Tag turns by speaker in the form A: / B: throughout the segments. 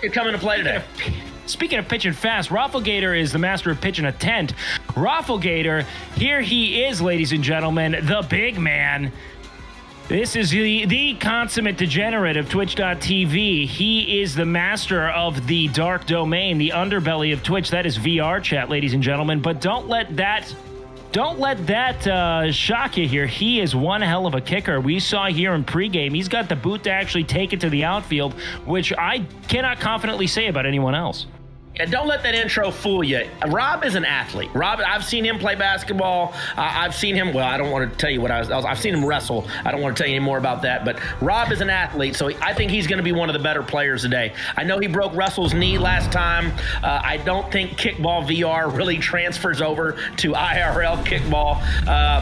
A: You're coming to play today.
B: Speaking of pitching fast, Rafflegator is the master of pitching a tent. Rafflegator, here he is, ladies and gentlemen, the big man. This is the consummate degenerate of Twitch.tv. He is the master of the dark domain, the underbelly of Twitch. That is VR chat, ladies and gentlemen. But don't let that shock you here. He is one hell of a kicker. We saw here in pregame, he's got the boot to actually take it to the outfield, which I cannot confidently say about anyone else.
A: Yeah, don't let that intro fool you. Rob is an athlete. Rob, I've seen him play basketball. I've seen him, well, I don't want to tell you what I've seen him wrestle. I don't want to tell you any more about that. But Rob is an athlete, so I think he's going to be one of the better players today. I know he broke Russell's knee last time. I don't think Kickball VR really transfers over to IRL Kickball.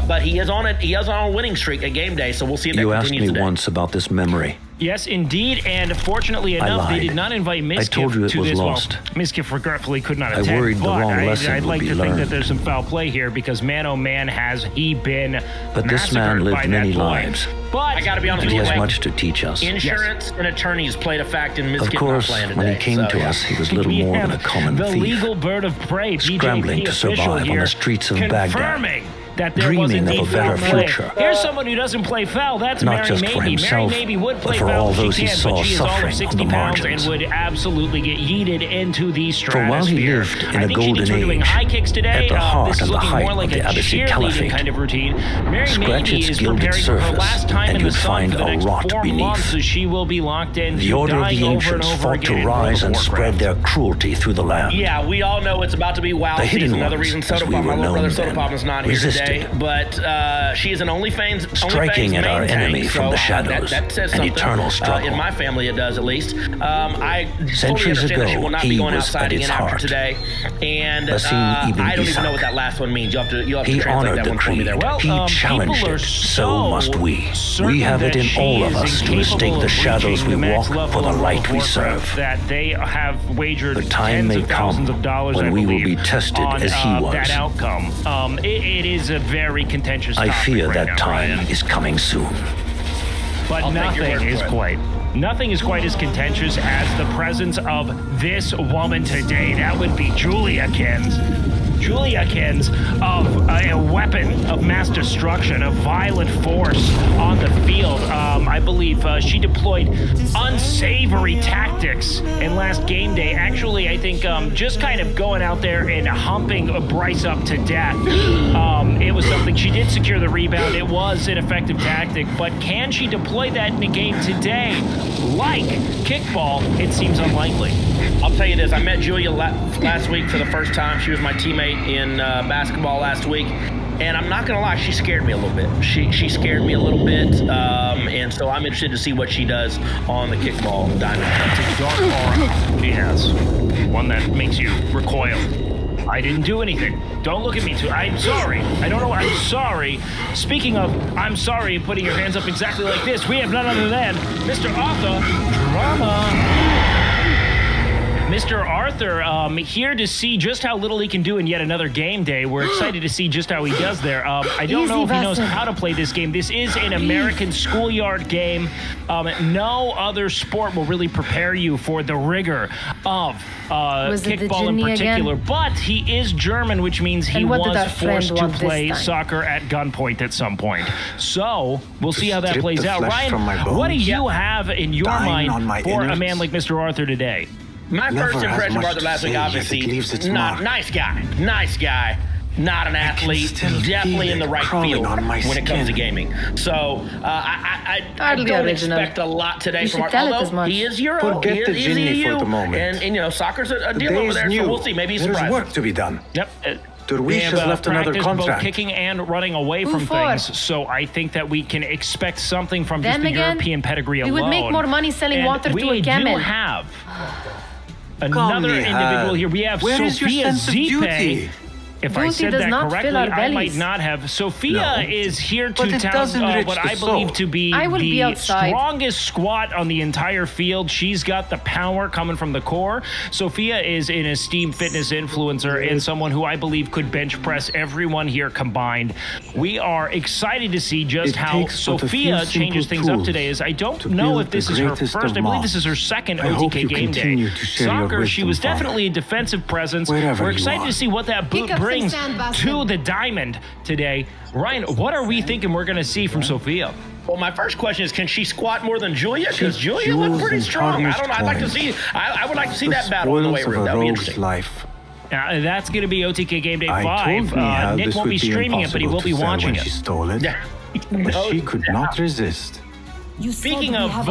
A: But he is on a winning streak at game day, so we'll see if that continues today.
C: You asked me once about this memory.
B: Yes, indeed, and fortunately enough, they did not invite Miskiff
C: I told you it
B: to
C: was
B: this.
C: lost.
B: Well, Miskiff regretfully could not attend.
C: I worried the wrong lesson
B: I'd like
C: would be
B: to think
C: learned.
B: that there's some foul play here because man, oh man, has he been
C: But this man lived
B: by
C: many
B: that boy.
C: lives.
B: But
A: I got to be honest
C: And
A: with
C: he
A: you,
C: has much to teach us.
A: Insurance and attorneys played a fact in Miskiff
C: Of
A: not
C: course,
A: playing today.
C: when he came to us, he was little
B: we
C: more
B: have
C: than a common
B: the
C: thief.
B: legal bird of prey,
C: Scrambling
B: BJP
C: to survive
B: official
C: on
B: here,
C: the streets of Baghdad.
B: confirming that there was
C: Dreaming
B: indeed
C: of a better
B: foul play.
C: future.
B: Here's someone who doesn't play foul. That's
C: Not
B: Mary
C: just
B: Mabey.
C: for himself,
B: Mary Mabey would
C: but
B: play
C: for
B: foul
C: all
B: if
C: those
B: she
C: he
B: can,
C: saw
B: but she is all
C: suffering
B: of
C: on
B: 60
C: the
B: pounds and
C: margins.
B: would absolutely get yeeted into the
C: For
B: stratosphere.
C: while he lived in
B: I
C: a
B: think she needs to be
C: golden
B: doing
C: age,
B: high kicks today.
C: at the heart
B: This is
C: and the
B: looking
C: height
B: more like
C: of the
B: a
C: Abbasid
B: cheerleading
C: Caliphate.
B: kind of routine. Mary
C: Scratch
B: Mabey
C: its
B: is
C: gilded
B: preparing for her
C: surface,
B: last time
C: and
B: in the
C: you'd
B: sun
C: find
B: for the
C: a
B: next
C: rot
B: 4
C: beneath.
B: months, so she will be locked in.
C: The order of
B: dying
C: the
B: over and
C: ancients
B: over
C: fought
B: again
C: to
B: in World
C: rise
B: of
C: and
B: Warcraft.
C: spread their cruelty through the land.
A: Yeah, we all know it's about to be WoW
C: The hidden
A: season. Another
C: ones,
A: reason
C: as
A: Soda
C: we
A: Pop, my
C: were
A: little brother
C: known
A: Soda
C: then,
A: Pop is not here today.
C: resisted.
A: But she is an OnlyFans
C: Striking at our
A: main
C: enemy
A: tank,
C: from
A: so
C: the shadows,
A: that says
C: an
A: something.
C: eternal struggle.
A: In my family, it does at least. I fully
C: Centuries
A: understand that she
C: ago,
A: will not be
C: he
A: going
C: was
A: outside
C: at
A: again
C: its
A: after
C: heart.
A: today. And
C: Basim Ibn
A: I don't even know
C: Ishaq.
A: what that last one means. You'll have to
C: He
A: translate
C: honored
A: that
C: the
A: one for me
C: creed.
A: there.
B: Well,
C: He challenged
B: people are
C: it. So must we.
B: certain
C: We have it
B: that
C: in
B: she
C: all of
B: is
C: us to
B: incapable
C: mistake the
B: of
C: shadows
B: reaching
C: we
B: the next
C: walk
B: level
C: for the
B: of
C: light
B: World
C: we
B: of Warcraft,
C: serve.
B: that they have wagered
C: The time
B: tens
C: may
B: of thousands
C: come
B: of dollars,
C: when
B: I
C: we will
B: believe,
C: be tested
B: on,
C: as he was.
B: that outcome. It is a very contentious
C: I
B: topic
C: fear
B: right
C: that
B: now,
C: time
B: Ryan.
C: is coming soon.
B: But
A: I'll take your word
B: nothing is
A: for it.
B: quite as contentious as the presence of this woman today. That would be Julia Kins. Julia Kins, of a weapon of mass destruction, of violent force on the field. I believe she deployed unsavory tactics in last game day. Actually, I think just kind of going out there and humping Bryce up to death. It was something. She did secure the rebound. It was an effective tactic, but can she deploy that in a game today? Like Kickball, it seems unlikely.
A: I'll tell you this. I met Julia last week for the first time. She was my teammate in basketball last week. And I'm not going to lie, she scared me a little bit. She scared me a little bit. And so I'm interested to see what she does on the Kickball diamond.
B: It's a dark aura she has. One that makes you recoil. I didn't do anything. Don't look at me too. I'm sorry. I don't know. I'm sorry. Speaking of, I'm sorry, putting your hands up exactly like this, we have none other than Mr. Arthur Drama. Mr. Arthur, here to see just how little he can do in yet another game day. We're excited to see just how he does there. I don't know if he knows how to play this game. This is an American schoolyard game. No other sport will really prepare you for the rigor of kickball in particular. Again? But he is German, which means he was forced to play soccer at gunpoint at some point. So we'll see how that plays out. Ryan, what do you have in your mind for a man like Mr. Arthur today?
A: My first impression of Arthur last week, obviously, nice guy, not an athlete, definitely in the right field when it comes to gaming. So I don't expect a lot lot today from although he is Euro.
D: Forget the genie for the moment.
A: And you know, soccer's a deal over there, so we'll see. Maybe he's surprised.
D: There's work to be done.
B: Yep.
D: Derwish has left another contract.
B: Both kicking and running away from things, so I think that we can expect something from just the European pedigree alone.
E: We would make more money selling water to a camel.
B: We do have another individual here. We have Sophia Zipe. If I
E: Booty
B: said
E: does
B: that
E: not
B: correctly,
E: fill our
B: I might
E: bellies.
B: not have. Sophia is here
D: But
B: to
D: it
B: tout
D: does enrich
B: what
D: the
B: I believe
D: soul.
B: to be
E: I will be
B: the
E: outside.
B: strongest squat on the entire field. She's got the power coming from the core. Sophia is an esteemed fitness influencer and someone who I believe could bench press everyone here combined. We are excited to see just
D: It
B: how
D: takes but a few
B: Sophia changes
D: simple
B: things up
D: tools
B: today. Is I don't
D: to
B: know
D: build
B: if this
D: the
B: is her
D: greatest
B: first.
D: of
B: I believe
D: all.
B: this is her second
D: I hope
B: OTK
D: you
B: game day.
D: continue to share your
B: Soccer, she
D: wisdom,
B: was
D: Father.
B: definitely a defensive presence.
D: Wherever
B: We're
D: you
B: excited
D: are.
B: to see what that boot
E: Pick up some
B: brings
E: sand, Boston.
B: to the diamond today. Ryan, what are we thinking we're going to see from Sophia?
A: Well, my first question is, can she squat more than Julia? Because
D: She
A: Julia looked
D: jewels
A: pretty
D: and
A: strong. I don't know. I'd like to
D: coins.
A: see. I would like to see
D: The
A: that battle in the
D: spoils
A: weight
D: of
A: room.
D: a
A: That would be
D: rogue's
A: interesting.
D: life.
B: That's going to be OTK Game Day
D: I
B: 5.
D: told Mia
B: Nick
D: this
B: won't
D: would
B: be streaming it, but he will be
D: impossible to sell
B: watching
D: when
B: it.
D: she stole it.
A: Yeah.
D: But she could not resist.
B: Speaking of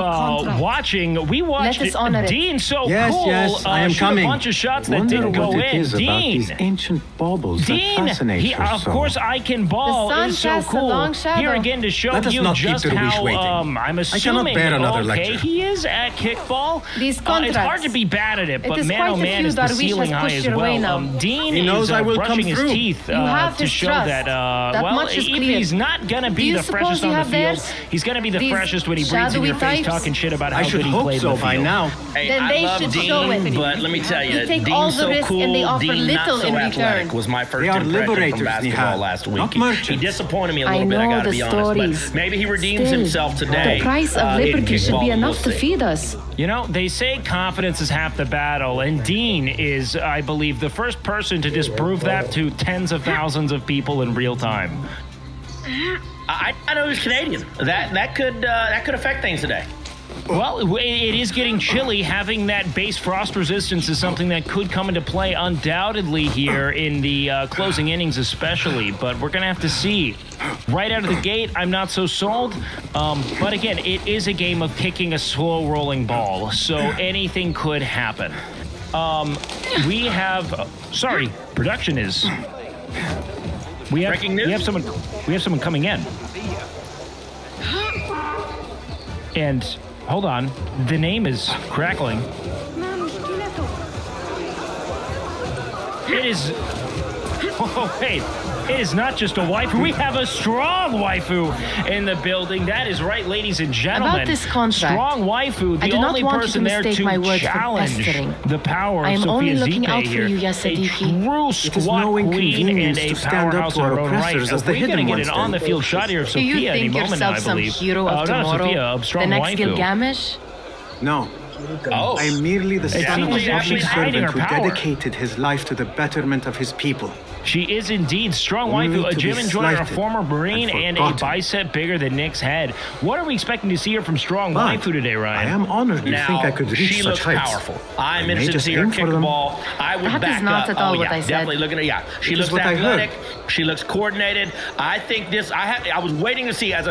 B: watching, we watched
E: Let us honor it.
B: Dean so
D: Yes,
B: cool
D: yes, I am
B: shoot
D: coming.
B: a bunch of shots that
D: Wonder
B: didn't go
D: what it
B: in.
D: is about these
B: Dean,
D: ancient baubles that
B: Dean,
D: fascinate her
B: of
D: so.
B: course I can ball
E: The sun
B: is so
E: casts a
B: cool.
E: long shadow.
B: Here again to show
D: Let us
B: you
D: not keep
B: just
D: Derwish
B: how
D: waiting.
B: I'm
D: I cannot
B: assuming
D: bear another
B: okay,
D: lecture.
B: he is at kickball.
E: These
B: It's
E: contracts.
B: hard to be bad at it,
E: It
B: but
E: is
B: man
E: quite
B: oh
E: a
B: man
E: few
B: is the
E: Darwish has
B: ceiling high
E: pushed
B: as
E: your way
B: well.
E: now.
B: Dean
D: He knows
B: is
D: I will
B: brushing
D: come
B: his
D: through.
B: teeth
E: You have
B: to
E: his
B: show
E: trust.
B: that
E: That
B: well,
E: much is
B: even
E: clear.
B: he's not gonna
E: Do
B: be
E: you
B: the
E: suppose
B: freshest
E: you
B: on the
E: have
B: field.
E: theirs?
B: He's gonna be the
E: These
B: freshest when he breathes in
E: shadowy
B: your face
E: types?
B: talking shit about how
D: I
B: good
D: should
B: he
D: hope
B: played
D: so
B: in the
D: by
B: field.
D: now.
A: Hey,
E: Then
A: I
E: they
A: love
E: should
A: Dean,
E: show it.
A: but let me tell you,
E: You take
A: Dean's
E: all the
A: so
E: risk
A: cool.
E: and they offer
A: Dean not
E: little
A: so
E: in
A: athletic
E: return.
A: was my first
D: They are
A: impression from
D: liberators,
A: basketball
D: Nihal,
A: last week.
D: not
A: He
D: merchants.
A: disappointed me a
E: I
A: little bit. I
E: know
A: got to
E: the
A: be honest,
E: stories.
A: but maybe he redeems
E: Still,
A: himself today.
E: The price of
A: in
E: liberty should
A: kickball,
E: be
A: and
E: enough to
A: we'll see.
E: feed us.
B: You know, they say confidence is half the battle, and Dean is, I believe, the first person to disprove that to tens of thousands of people in real time.
A: I know he's Canadian. That could affect things today.
B: Well, it is getting chilly. Having that base frost resistance is something that could come into play undoubtedly here in the closing innings especially, but we're going to have to see. Right out of the gate, I'm not so sold, but again, it is a game of kicking a slow-rolling ball, so anything could happen. We have... sorry, production is... We have,
A: Breaking news?
B: we have someone coming in. And... hold on. The name is crackling. It is... oh, wait. It is not just a waifu. We have a strong waifu in the building. That is right, ladies and gentlemen.
E: About this contract,
B: strong waifu,
E: I
B: the
E: do not
B: only
E: want you
B: person
E: to
B: there
E: mistake
B: to
E: my words for
B: challenge
E: pestering.
B: the power
E: I
B: of
E: am only
B: Sophia
E: looking
B: Zipe
E: out for
B: here.
E: you,
B: A
E: Yasadiki.
B: true
D: It is
B: squat
D: no
B: queen and
D: inconvenience
B: a
D: to stand up
B: powerhouse
D: to
B: in
D: our
B: her own right.
D: oppressors as the
B: We're going to
D: hidden
B: get
D: ones
B: an
D: then.
B: on-the-field shot here of
E: Do you
B: Sophia any
E: think
B: moment now, I
E: yourself some
B: believe.
E: hero of
B: Not
E: tomorrow?
B: Sophia, a strong
E: The next
B: waifu.
E: Gilgamesh?
D: No,
A: Oh,
D: I am merely the son of a
A: definitely
D: public
B: hiding her
D: servant who
B: power.
D: dedicated his life to the betterment of his people.
B: She is indeed strong
D: Only
B: waifu, a
D: to
B: gym
D: be
B: enjoyer, a
D: slighted
B: former Marine,
D: and
B: and a
D: forgotten.
B: bicep bigger than Nick's head. What are we expecting to see her from strong
D: But
B: waifu today, Ryan?
D: I am honored you
A: now
D: think I could reach
A: she
D: such
A: looks
D: heights.
A: powerful.
D: I
A: I'm
D: may
A: interested to
D: just
A: see her
D: aim
A: kick
D: for
A: the
D: them.
A: ball. I would
E: That is
A: back
E: not
A: up.
E: at all
A: oh,
E: what
A: yeah,
E: I said.
A: definitely looking at She
D: It
A: looks
D: is what I heard.
A: athletic. She looks coordinated. I think this. I was waiting to see as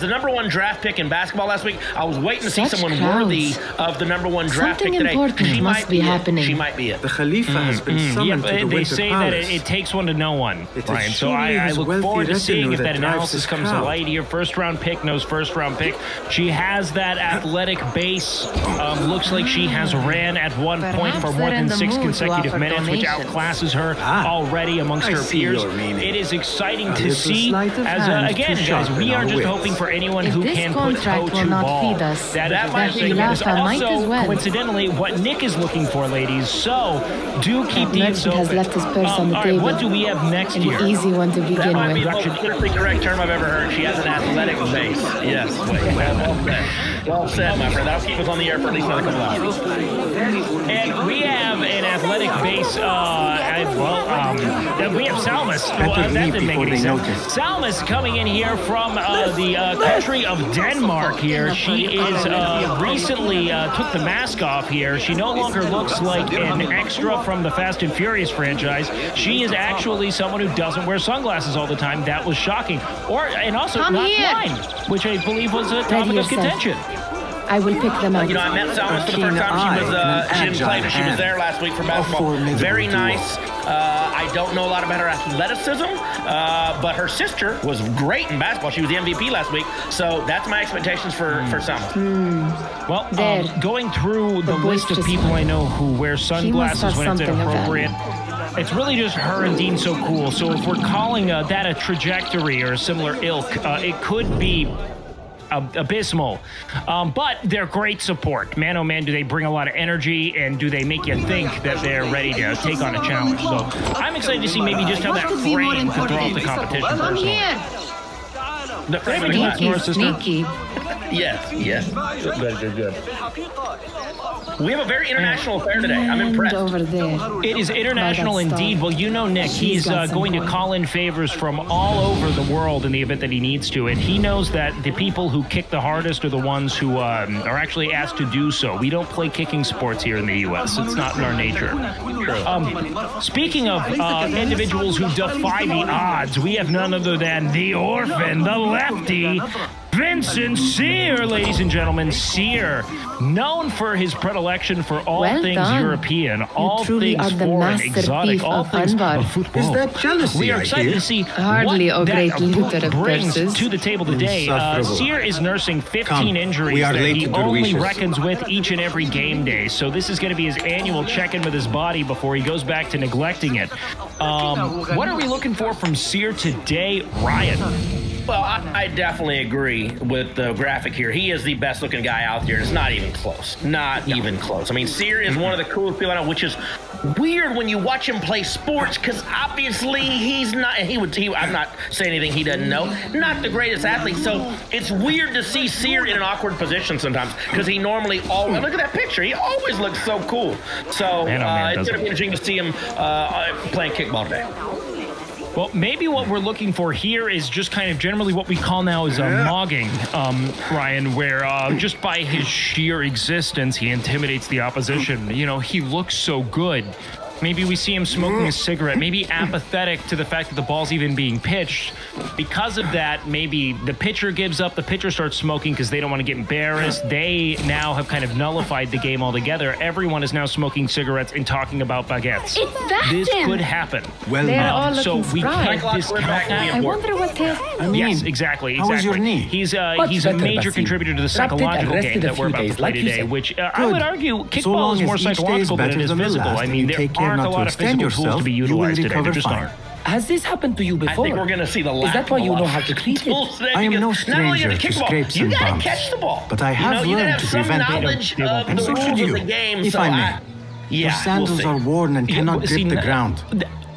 A: the number one draft pick in basketball last week. I was waiting to see
E: Such
A: someone
E: crowds.
A: worthy of the number one draft
E: Something
A: pick today.
E: important
A: She
E: must
A: might
E: be
A: it.
E: happening.
A: She might be it.
D: The Khalifa has been summoned to the
B: they
D: Winter
B: say
D: Palace.
B: that it takes one to know one,
D: It is
B: Ryan. So
D: surely
B: I
D: his
B: look
D: wealthy
B: forward to seeing
D: retinue
B: if that
D: that drives
B: analysis
D: this
B: comes to
D: crowd.
B: light here. First round pick, knows first round pick. She has that athletic base. Looks like she has ran at one point for
E: Perhaps
B: more
E: they're in
B: than
E: the
B: 6
E: mood to
B: consecutive
E: offer
B: minutes, which
E: donations.
B: outclasses her
D: Ah,
B: already amongst
D: I
B: her
D: see
B: peers.
D: your meaning.
B: It is exciting
D: A
B: to
D: little
B: see.
D: sleight of
B: As
D: hand
B: again,
D: to
B: guys, we
D: sharpen
B: are
D: our
B: just
D: wits.
B: hoping for anyone
E: If
B: who
E: this
B: can put
E: contract
B: toe
E: will
B: to
E: not
B: ball.
E: feed us,
B: That
A: That
B: is
A: might
B: the
A: be
B: thing. That is
E: Khilafa might
B: also
E: as well.
B: coincidentally what Nick is looking for, ladies. So do keep these
E: Merchant has
B: open.
E: left his purse on the
B: all right,
E: table.
B: what do we have next
E: An
B: here?
E: easy one to
A: That
E: begin
A: might be
E: with.
A: the most politically correct term I've ever heard. She has an athletic base. Yes. Well said. Well said, my friend. That'll keep us on the air for at least another couple hours.
B: And we have an athletic base. We have Salmas.
D: Better
B: That
D: leave
B: didn't make
D: before
B: any
D: they
B: sense.
D: notice.
B: Salmas coming in here from the country of Denmark. Here, she is recently took the mask off. Here, she no longer looks like an extra from the Fast and Furious franchise. She is actually someone who doesn't wear sunglasses all the time. That was shocking. And also
E: Come
B: not
E: here.
B: blind, which I believe was a
E: Ready
B: topic of
E: yourself.
B: contention.
E: I will pick them out.
A: You know, I met Salmas for the
D: A
A: first
D: keen
A: time. She was
D: eye and
A: she
D: an
A: didn't play,
D: agile
A: but she was
D: hand.
A: there last week for
D: A
A: basketball.
D: formidable
A: Very
D: duo.
A: nice. I don't know a lot about her athleticism, but her sister was great in basketball. She was the MVP last week, so that's my expectations for Salmas.
B: Well,
E: There.
B: going through the list of
E: boisterous
B: people
E: one.
B: I know who wear sunglasses
E: have
B: when it's
E: something of
B: inappropriate, It's really just her and Dean so cool. So if we're calling that a trajectory or a similar ilk, it could be abysmal. But they're great support. Man, oh man, do they bring a lot of energy, and do they make you think that they're ready to take on a challenge. So I'm excited to see maybe just how that frame to throw off the competition personally.
A: The frame of the glass.
E: Sneaky, sneaky.
A: Yes. Good. We have a very international affair today. I'm
E: And
A: impressed.
E: over there.
B: It is international
E: By that
B: indeed.
E: star.
B: Well, you know, Nick, he's
E: got some
B: going to
E: point.
B: call in favors from all over the world in the event that he needs to. And he knows that the people who kick the hardest are the ones who are actually asked to do so. We don't play kicking sports here in the U.S. It's not in our nature. Speaking of individuals who defy the odds, we have none other than the orphan, the lefty, Vincent Sear, ladies and gentlemen. Sear, known for his predilection for all
E: Well
B: things
E: done.
B: European, all
E: truly
B: things
E: are the
B: foreign, exotic,
E: masterpiece
B: all
E: of
B: things
E: Anwar.
B: of football.
D: Is that jealousy
B: We are
D: I
B: excited
D: hear?
B: to see
E: Hardly
B: what
E: a great
B: that
E: looter of
B: brings
E: verses.
B: to the table today.
D: Insufferable.
B: Sear is nursing 15
D: Come,
B: injuries
D: we are
B: that
D: late
B: he
D: to the
B: only
D: wishes.
B: reckons with each and every game day. So this is going to be his annual check-in with his body before he goes back to neglecting it. What are we looking for from Sear today, Ryan?
A: Well, I definitely agree with the graphic here. He is the best looking guy out there. It's not even close. Not even close. I mean, Sear is one of the coolest people I know, which is weird when you watch him play sports, because obviously he's not, I'm not saying anything he doesn't know, not the greatest athlete. So it's weird to see Sear in an awkward position sometimes, because he normally always, look at that picture, he always looks so cool. So it's going to be interesting to see him playing kickball today.
B: Well, maybe what we're looking for here is just kind of generally what we call now is mogging, Ryan, where just by his sheer existence, he intimidates the opposition. You know, he looks so good. Maybe we see him smoking a cigarette, maybe apathetic to the fact that the ball's even being pitched. Because of that, maybe the pitcher gives up, the pitcher starts smoking because they don't want to get embarrassed. They now have kind of nullified the game altogether. Everyone is now smoking cigarettes and talking about baguettes.
F: It's that
B: This
F: him.
B: could happen.
D: Well,
E: They're
D: now,
E: all
B: So
E: looking
B: we
E: spry.
B: can't discount that.
E: I wonder what they...
D: I mean,
B: Yes, exactly.
D: How is your knee?
B: He's
G: Much
B: a
G: better,
B: major
G: Basim.
B: contributor to the
G: Wrapped it and
B: psychological
G: rested
B: game
G: a
B: that we're
G: few
B: about to
G: days,
B: play
G: like you
B: today,
G: said.
B: which I
D: Good.
B: would argue
D: So
B: kickball
D: long
B: is
D: as
B: more
D: each day is
B: psychological than it
D: better
B: is
D: than the
B: physical.
D: last,
B: I
D: and
B: mean,
D: you
B: there
D: take care
B: aren't
D: not
B: a
D: to
B: lot of
D: extend
B: physical tools
D: yourself,
B: to be
D: you will
B: utilized today. There
D: recover
B: just
D: fine.
B: aren't.
G: Has this happened to you
A: I
G: before?
A: think we're going to see the
G: Is that why you know how to treat it?
D: I am no
A: Not only in
D: stranger
A: the
D: to
A: kickball,
D: scrapes
A: you
D: and
A: got to
D: bumps,
A: catch the ball.
D: but I have
A: you
D: learned
A: have
D: to
A: some
D: prevent it.
A: knowledge
B: They won't
A: of
B: punish
A: the
D: And so should
A: rules
D: you,
A: of the game.
D: if
A: so
D: I may.
A: yeah,
D: Your sandals
A: we'll see.
D: are worn and cannot
B: see,
D: grip the ground.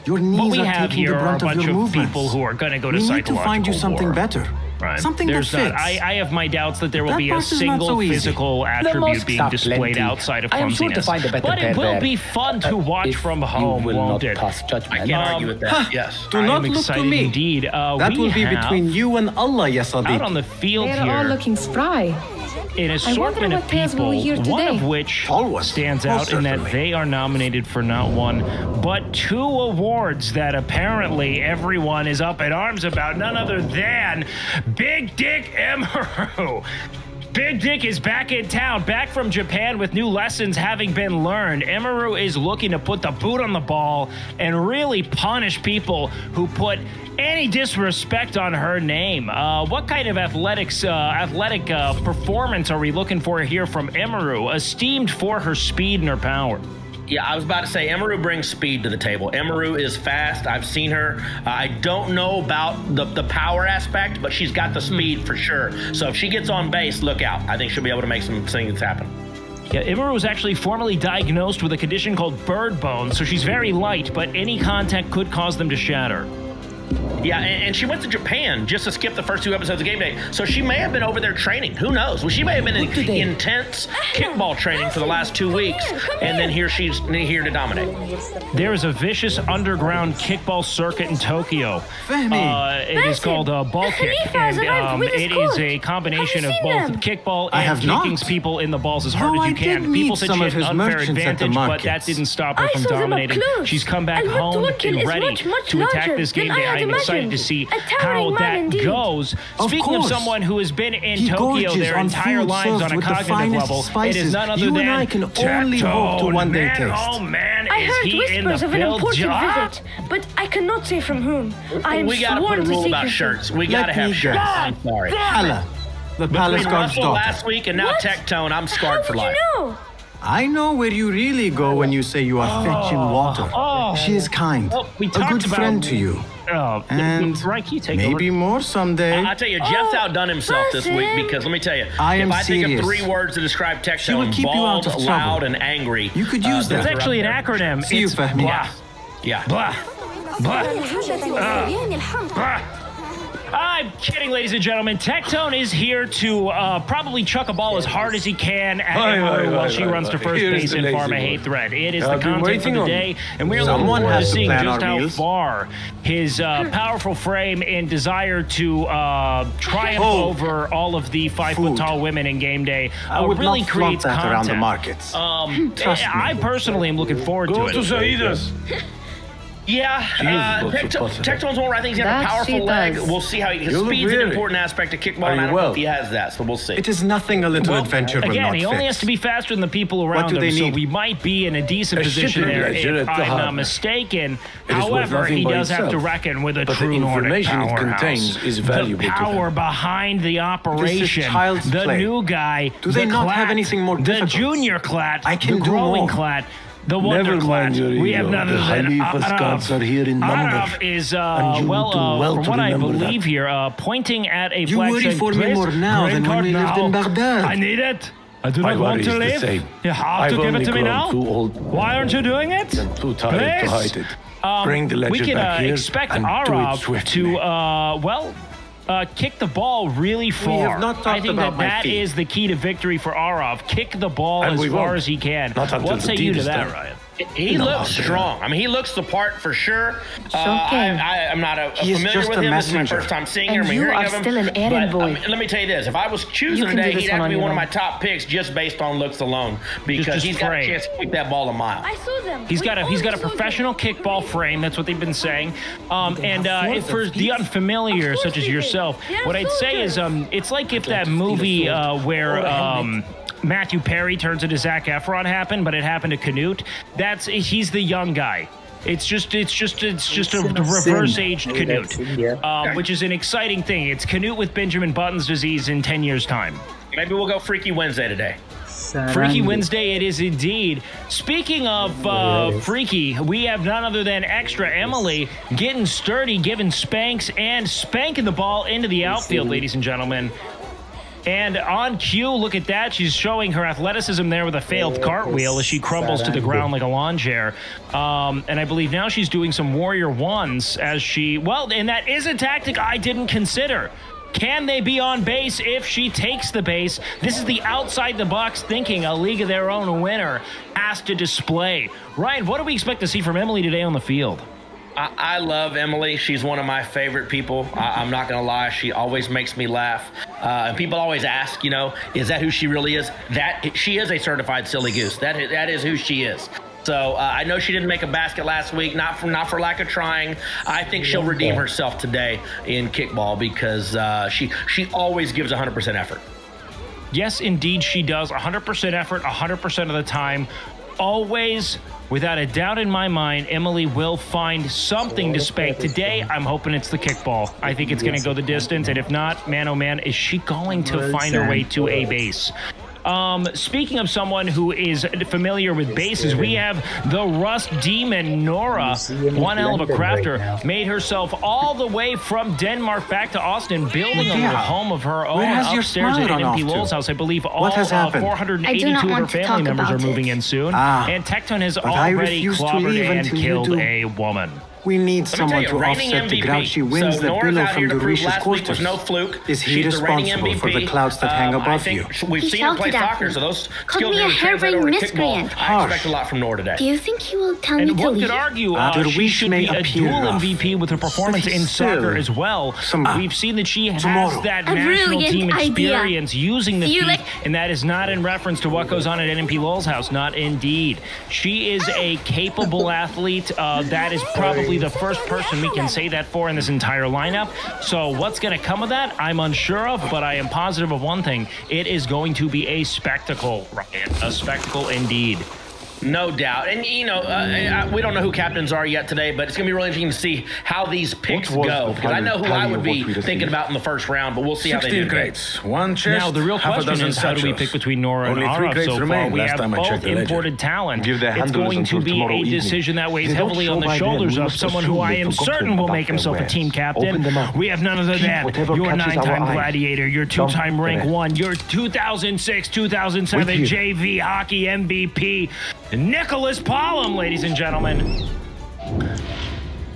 D: Your knees
B: What we
D: are
B: have
D: taking
B: here
D: the
B: are a
D: brunt of
B: bunch
D: your
B: of
D: movements.
B: people who are going to go to
D: We need to
B: psychological
D: find you something
B: war.
D: better.
B: Right.
D: Something
B: There's
D: that
B: not.
D: fits.
B: I have my doubts that there will
D: That
B: be a
D: part is not
B: single
D: so easy.
B: physical
G: The
B: attribute
G: mosques
B: being
G: are
B: displayed
G: plenty.
B: outside of
G: I am sure to
B: clumsiness.
G: find a better
B: But it
G: pair
B: will
G: there.
B: be fun to watch
G: If
B: from
G: you
B: home,
G: will
B: won't
G: not
B: it?
G: pass judgment.
A: I can't argue with that. Yes.
D: Do
B: I
D: not
B: am
D: look to
B: excited
D: me.
B: indeed.
D: That
B: We
D: will be
B: have
D: between you and Allah, ya
B: out
D: Sadiq.
B: on the field
E: They're all
B: here
E: looking spry.
B: an assortment
E: what
B: of
E: pairs
B: people,
E: will we hear
B: one
E: today?
B: of which
D: Tall ones.
B: stands
D: Most
B: out in that
D: certainly.
B: they are nominated for not one, but 2 awards that apparently everyone is up in arms about, none other than Big Dick Emeru. Big Dick is back in town, back from Japan with new lessons having been learned. Emeru is looking to put the boot on the ball and really punish people who put any disrespect on her name. What kind of athletic performance are we looking for here from Emeru, esteemed for her speed and her power?
A: Yeah, I was about to say, Emeru brings speed to the table. Emeru is fast. I've seen her. I don't know about the power aspect, but she's got the speed for sure. So if she gets on base, look out. I think she'll be able to make some things happen.
B: Yeah, Emeru was actually formerly diagnosed with a condition called bird bone, so she's very light, but any contact could cause them to shatter.
A: Yeah, and she went to Japan just to skip the first 2 episodes of Game Day. So she may have been over there training. Who knows? Well, she may have been in intense kickball training for the last 2 weeks, and then here she's here to dominate.
B: There is a vicious underground kickball circuit in Tokyo.
D: Fehmi.
B: It is called ball kick,
F: Khalifah's
B: and
F: arrived with his
B: it is
F: coach.
B: a combination
F: Have
B: of
F: you
B: both
F: seen them?
B: kickball
D: I
B: and
D: have not.
B: kicking people in the balls as hard
D: Though
B: as you
D: I did
B: can.
D: meet
B: People said
D: some
B: she
D: of
B: had
D: his
B: an unfair
D: merchants at the
B: advantage, but
D: markets.
B: that didn't stop her
F: I
B: from
F: saw them up
B: dominating.
F: close,
B: She's come back
F: and what
B: home
F: Turkin
B: and
F: is
B: ready
F: much, much
B: to attack
F: larger
B: this game
F: than I
B: day.
F: had
B: I'm excited
F: imagined.
B: to see
F: A
B: how
F: towering man
B: that
F: indeed.
B: goes.
D: Of
B: Speaking of
D: course.
B: someone who has been in
D: He
B: Tokyo
D: gorges
B: their
D: on
B: entire
D: food
B: lives
D: served
B: on a
D: with the
B: cognitive
D: finest
B: level, it
D: spices
B: is none other
D: you
B: than
D: and I can only hope to one day
B: Man,
D: taste.
B: oh man,
F: I
B: is
F: heard
B: he in the
F: whispers of an
B: build
F: important
B: job?
F: visit, but I cannot say from whom. I am
A: We got to
F: sworn
A: put a
F: to
A: rule about
F: secrecy.
A: shirts. We got to
D: Let
A: have
D: me
A: shirts.
D: guess.
A: I'm sorry.
D: Allah, the palace
A: Between
D: guard's
A: Russell
D: daughter.
A: last week and now
F: What?
A: Tectone, I'm
F: How
A: scarred for
F: would
A: life.
F: you know?
D: I know where you really go when you say you are fetching water. She is kind,
B: Well, we
D: a
B: talked
D: good
B: about-
D: friend to you. And
B: Right, you take
D: maybe
B: over.
D: more someday.
A: I tell you, Jeff's outdone himself this week because let me tell you,
D: I am
A: if I think of
D: serious.
A: 3 words to describe
D: She will
A: Tectone,
D: keep you out
A: bald,
D: of trouble.
A: loud, and angry.
D: You could use
B: It's
D: that.
B: actually an acronym.
D: See you,
B: It's
D: Fahmi.
B: blah,
A: Yeah.
B: blah, blah. I'm kidding, ladies and gentlemen. Tectone is here to probably chuck a ball as hard as he can at Emily while she runs to first
H: Here is
B: base
H: the
B: and
H: lazy
B: farm a
H: boy.
B: hate thread. It is the
H: I've been
B: content for
H: waiting
B: the
H: on
B: day,
H: you.
B: and we're looking
D: Someone
B: forward to
D: has to
B: seeing
D: plan
B: just
D: our
B: how
D: meals.
B: far his powerful frame and desire to triumph
D: Oh.
B: over all of the 5-foot-tall women in game day
D: I would
B: really
D: not flaunt
B: creates
D: that
B: content.
D: around the markets. Trust me.
B: I personally am looking forward
H: Go
B: to
H: to
B: it.
H: Saida's.
A: Yeah, Tectone's one where I think he's got a
E: That
A: powerful
E: she
A: leg.
E: does.
A: We'll see how he
H: You look
A: speed's an
H: weary.
A: important aspect of kickball,
H: Are
A: and I
H: you
A: don't know
H: well?
A: if he has that, so we'll see.
D: It is nothing a little adventure will
B: Again,
D: not
B: he only
D: fix.
B: has to be faster than the people around
D: do
B: him,
D: they
B: so
D: need?
B: we might be in a decent
H: A
B: position
H: shipping
B: there
H: ledger
B: if
H: at the
B: I'm not
H: harbor.
B: mistaken.
H: It is worth
B: However,
H: nothing
B: he
H: by
B: does have to
H: itself.
B: reckon with a
H: But the
B: true Nordic
H: information it
B: powerhouse.
H: contains is valuable
B: The
H: to
B: power
H: them.
B: behind the operation,
D: child's
B: the
D: play.
B: new guy,
D: Do they
B: the
D: not have
B: clat,
D: anything more
B: the
D: difficult?
B: junior clat,
D: I can
B: the
D: do
B: growing
D: more.
B: clat, the wonder
H: Never
B: clat.
H: mind your
B: We have
H: ego.
B: none
H: The
B: other than
H: Khalifa's gods are here in number.
B: Arav is,
H: And you
B: well,
H: do well
B: from
H: to
B: what I
H: remember
B: believe
H: that.
B: here, pointing at a
D: You
B: flag
D: worry
B: saying,
D: for me
B: "Please,
D: more now
B: green
D: than when
B: card
D: we lived in
B: now.
D: Baghdad."
B: I need it. I do
H: My
B: not want
H: worry
B: to
H: is the
B: leave.
H: same.
B: You have
H: I've
B: to give it
H: only
B: to me
H: grown
B: now.
H: too old
B: Why aren't you doing it?
H: and too tired to
B: Please.
H: hide it. Bring the
B: We
H: ledger
B: can
H: back here
B: expect
H: and do it
B: Arav
H: swiftly.
B: to, kick the ball really far.
D: have not
B: I
D: talked
B: think
D: about my
B: that
D: feet.
B: is the key to victory for Arav. Kick the ball
H: And
B: as
H: we
B: far
H: won't.
B: as he can.
H: Not until
B: What
H: the
B: say
H: deed
B: you to
H: is
B: that,
H: done.
B: Ryan?
A: He looks strong. I mean, he looks the part for sure. I'm not
D: He is
A: familiar
D: just
A: with
D: a
A: him. This is my
D: messenger.
A: first time seeing
E: And
A: him or
E: you
A: hearing
E: are
A: of him.
E: still an errand
A: But,
E: boy.
A: let me tell you this: if I was choosing
E: You can do
A: today,
E: this
A: he'd
E: one
A: have to
E: on
A: be
E: your
A: one of
E: own.
A: my top picks just based on looks alone because
B: Just
A: he's got a
B: frame.
A: chance to kick that ball a mile.
F: I saw them.
B: He's got a professional kickball frame. That's what they've been saying. And for the unfamiliar, such as yourself, what I'd say is it's like if that movie where Matthew Perry turns into Zac Efron happened, but it happened to Canute. He's the young guy. It's just a reverse-aged Canute, which is an exciting thing. It's Canute with Benjamin Button's disease in 10 years' time.
A: Maybe we'll go Freaky Wednesday today.
B: Freaky Wednesday it is indeed. Speaking of freaky, we have none other than Extra Emily getting sturdy, giving spanks, and spanking the ball into the outfield, ladies and gentlemen. And on cue, look at that. She's showing her athleticism there with a failed cartwheel as she crumbles to the ground like a lawn chair. And I believe now she's doing some Warrior Ones as she... Well, and that is a tactic I didn't consider. Can they be on base if she takes the base? This is the outside the box thinking a league of their own winner has to display. Ryan, what do we expect to see from Emily today on the field?
A: I love Emily. She's one of my favorite people. I'm not going to lie. She always makes me laugh. And people always ask, is that who she really is? That she is a certified silly goose. That is who she is. So I know she didn't make a basket last week, not for lack of trying. I think she'll redeem herself today in kickball because she always gives 100% effort.
B: Yes, indeed, she does. 100% effort, 100% of the time. Always, without a doubt in my mind, Emily will find something to spank. Today, I'm hoping it's the kickball. I think it's going to go the distance. And if not, man, oh man, is she going to find her way to a base? Speaking of someone who is familiar with bases, we have the Rust Demon, Nora, one hell of a crafter, made herself all the way from Denmark back to Austin, building a little home of her own
D: Where has your
B: upstairs
D: smile
B: at
D: run off
B: NMP
D: to?
B: Lowell's house. I believe all
D: What has happened?
B: 482
E: I do not
B: of her
E: want to
B: family
E: talk
B: members are
E: about
B: moving
E: it.
B: in soon.
D: Ah,
B: And Tectone has
D: but I
B: already
D: refuse to
B: clobbered
D: leave
B: and
D: until you
B: killed
D: do.
B: a woman.
D: We need
A: Let me
D: someone
A: tell you,
D: to
A: reigning
D: offset the
A: MVP.
D: grouchy winds
A: So
D: that
A: Nora's
D: billow
A: out
D: from
A: here
D: the
A: to prove
D: Riche's
A: last week was
D: quarters.
A: no fluke.
D: Is he
A: She's the reigning
D: responsible for the
A: MVP.
D: clouds that hang
A: I
D: above
A: think
D: you?
A: we've
E: He
A: seen him play
E: shouted at
A: soccer,
E: me.
A: so those
E: Called
A: skills
E: me
A: are
E: a
A: going to translate
E: harebrained
A: over to
E: miscreant.
A: kickball. I expect a lot from Nora today.
E: Do you think he will tell me
B: And
E: to
B: one
E: leave?
B: could argue
D: Her
B: she
D: wish
B: should
D: may
B: be a
D: appear
B: dual
D: rough,
B: MVP with her performance
D: but
B: in
D: still,
B: soccer as well. We've seen that she has
D: tomorrow.
B: that
E: A
B: national
E: brilliant
B: team
E: idea.
B: experience using the
E: See you
B: feet,
E: later.
B: and that is not in reference to what goes on at NMP Lowell's house. Not indeed. She is a capable athlete. That is probably the first person we can say that for in this entire lineup. So what's going to come of that, I'm unsure of, but I am positive of one thing. It is going to be a spectacle, Ryan. A spectacle indeed.
A: No doubt. And, you know, we don't know who captains are yet today, but it's going to be really interesting to see how these picks go. Because I know who I would be thinking about in the first round, but we'll see how they do.
H: 16 crates, one chest,
B: Now, the real
H: half a
B: question
H: dozen
B: is, how do we
H: satchels.
B: pick between Nora
H: Only
B: and
H: 3
B: Araf
H: crates
B: so far?
H: remain,
B: We
H: last
B: have
H: time I
B: both
H: checked the ledger.
B: imported talent.
H: Give their
B: It's
H: handlers
B: going to
H: until
B: be
H: tomorrow
B: a
H: evening.
B: decision that weighs
D: They don't
B: heavily
D: show
B: on the
D: by then.
B: shoulders
D: We
B: of
D: must
B: someone
D: assume
B: who I
D: they
B: am
D: forgot
B: certain
D: to
B: will
D: pack
B: make
D: their
B: himself a
D: wares.
B: team captain.
D: Open them up.
B: We have none other
D: Keep
B: than
D: whatever
B: your
D: catches our
B: 9-time
D: eye.
B: gladiator, your 2-time
D: Dump
B: rank
D: them.
B: 1, your 2006, 2007
D: With you.
B: JV hockey MVP, Nicholas Pollum, ladies and gentlemen.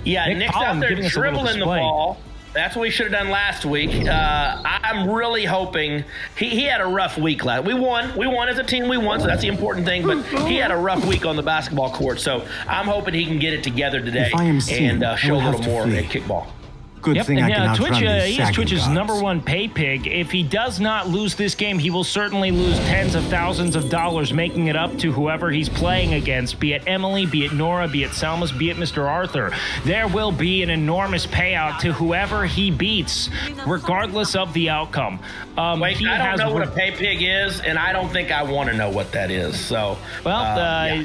A: Yeah,
B: Nick
A: Nick's
B: Pollum
A: out there
B: giving us a little
A: dribbling the
B: display.
A: ball. That's what we should have done last week. I'm really hoping he had a rough week last. We won as a team. We won, so that's the important thing. But he had a rough week on the basketball court, so I'm hoping he can get it together today
D: If I am seen,
A: and show a
D: I will
A: little
D: have to
A: more
D: flee.
A: at kickball.
D: Good thing I can
B: Twitch,
D: outrun these
B: he is
D: sagging
B: Twitch's
D: guards.
B: #1 pay pig. If he does not lose this game, he will certainly lose tens of thousands of dollars, making it up to whoever he's playing against, be it Emily, be it Nora, be it Selmas, be it Mr. Arthur. There will be an enormous payout to whoever he beats, regardless of the outcome.
A: Wait, I don't know what a pay pig is, and I don't think I want to know what that is. So, yeah.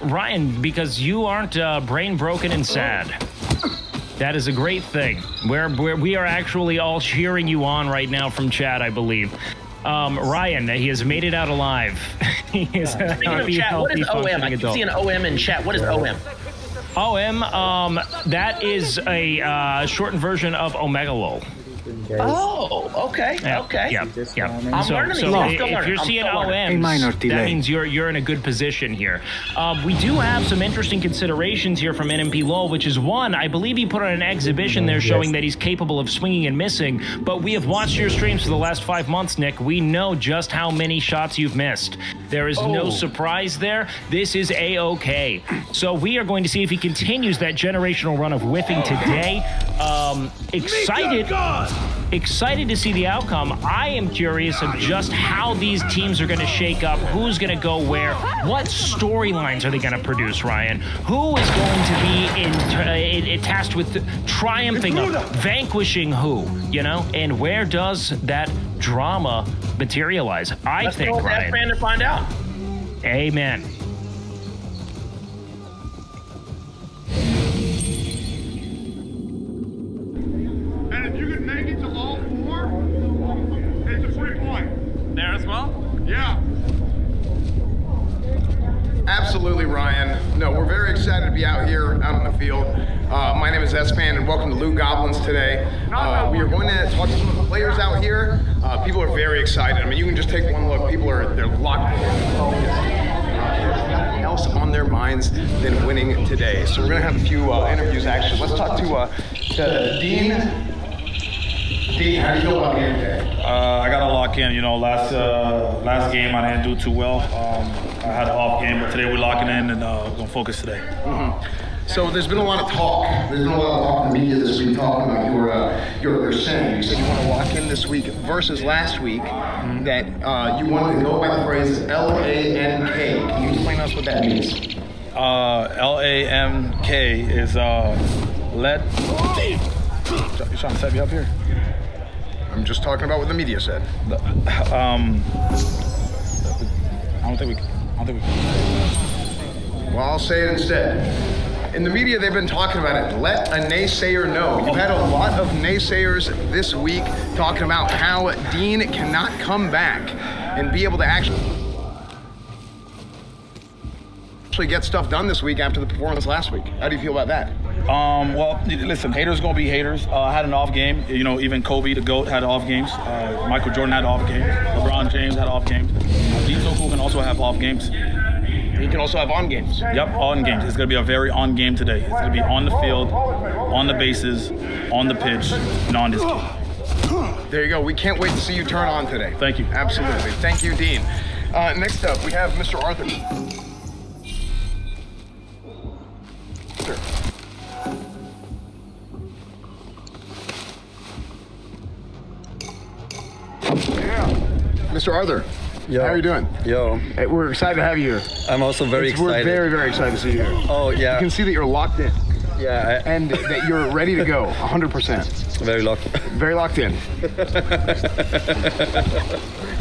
B: Ryan, because you aren't brain broken and sad. That is a great thing. We are actually all cheering you on right now from chat, I believe. Ryan, he has made it out alive. He is a
A: Speaking of
B: healthy,
A: chat, what is OM?
B: functioning
A: I keep
B: adult.
A: seeing OM in chat. What is OM?
B: OM, that is a shortened version of Omega Lol.
A: Oh, okay,
B: Yeah,
A: okay.
B: Yeah.
A: I'm learning these. I'm still
B: If
A: learning.
B: you're
A: I'm
B: seeing
A: still learning.
D: A minor
B: OMs,
D: delay.
B: that means you're in a good position here. We do have some interesting considerations here from NMP Lowell, which is one, I believe he put on an exhibition there showing that he's capable of swinging and missing, but we have watched your streams for the last 5 months, Nick. We know just how many shots you've missed. There is no surprise there. This is A-OK. So we are going to see if he continues that generational run of whiffing today. Excited to see the outcome. I am curious of just how these teams are going to shake up, who's going to go where, what storylines are they going to produce, Ryan? Who is going to be tasked with triumphing, vanquishing who, you know? And where does that drama materialize?
A: Let's go with that fan to find out.
B: Amen.
I: And if you can make it to all 4, it's a free point.
J: There as well?
I: Yeah. Absolutely, Ryan. No, we're very excited to be out here, out on the field. My name is S-Pan, and welcome to Loot Goblins today. We are going to talk to some of the players out here. People are very excited. I mean, you can just take one look. They're locked in. Nothing else on their minds than winning today. So we're going to have a few interviews, actually. Let's talk to Dean. Dean, how do you feel about the game today?
K: I got to lock in. You know, last game I didn't do too well. I had an off game, but today we're locking in and we're going to focus today.
I: Mm-hmm. So there's been a lot of talk. There's been a lot of talk in the media this week talking about your saying. You said you want to lock in this week versus last week, that you wanted to go by the phrase L-A-N-K. Can you explain to us what that means?
K: L-A-M-K is let... You trying to set me up here?
I: I'm just talking about what the media said.
K: I don't think we can.
I: Well, I'll say it instead. In the media, they've been talking about it. Let a naysayer know. You've had a lot of naysayers this week talking about how Dean cannot come back and be able to actually get stuff done this week after the performance last week. How do you feel about that?
K: Well, listen, haters gonna be haters. I had an off game. You know, even Kobe, the GOAT, had off games. Michael Jordan had off games. LeBron James had off games. Dean Zoku can also have off games.
I: He can also have on games.
K: Yep, on games. It's gonna be a very on game today. It's gonna be on the field, on the bases, on the pitch, and on this game.
I: There you go. We can't wait to see you turn on today.
K: Thank you.
I: Absolutely. Thank you, Dean. Next up, we have Mr. Arthur. Mr. Arthur,
L: Yo.
I: how are you doing?
L: Yo.
I: Hey, we're excited to have you here.
L: I'm also very excited.
I: We're very, very excited to see you here.
L: Oh, yeah.
I: You can see that you're locked in.
L: Yeah.
I: And that you're ready to go, 100%.
L: Very locked.
I: Very locked in.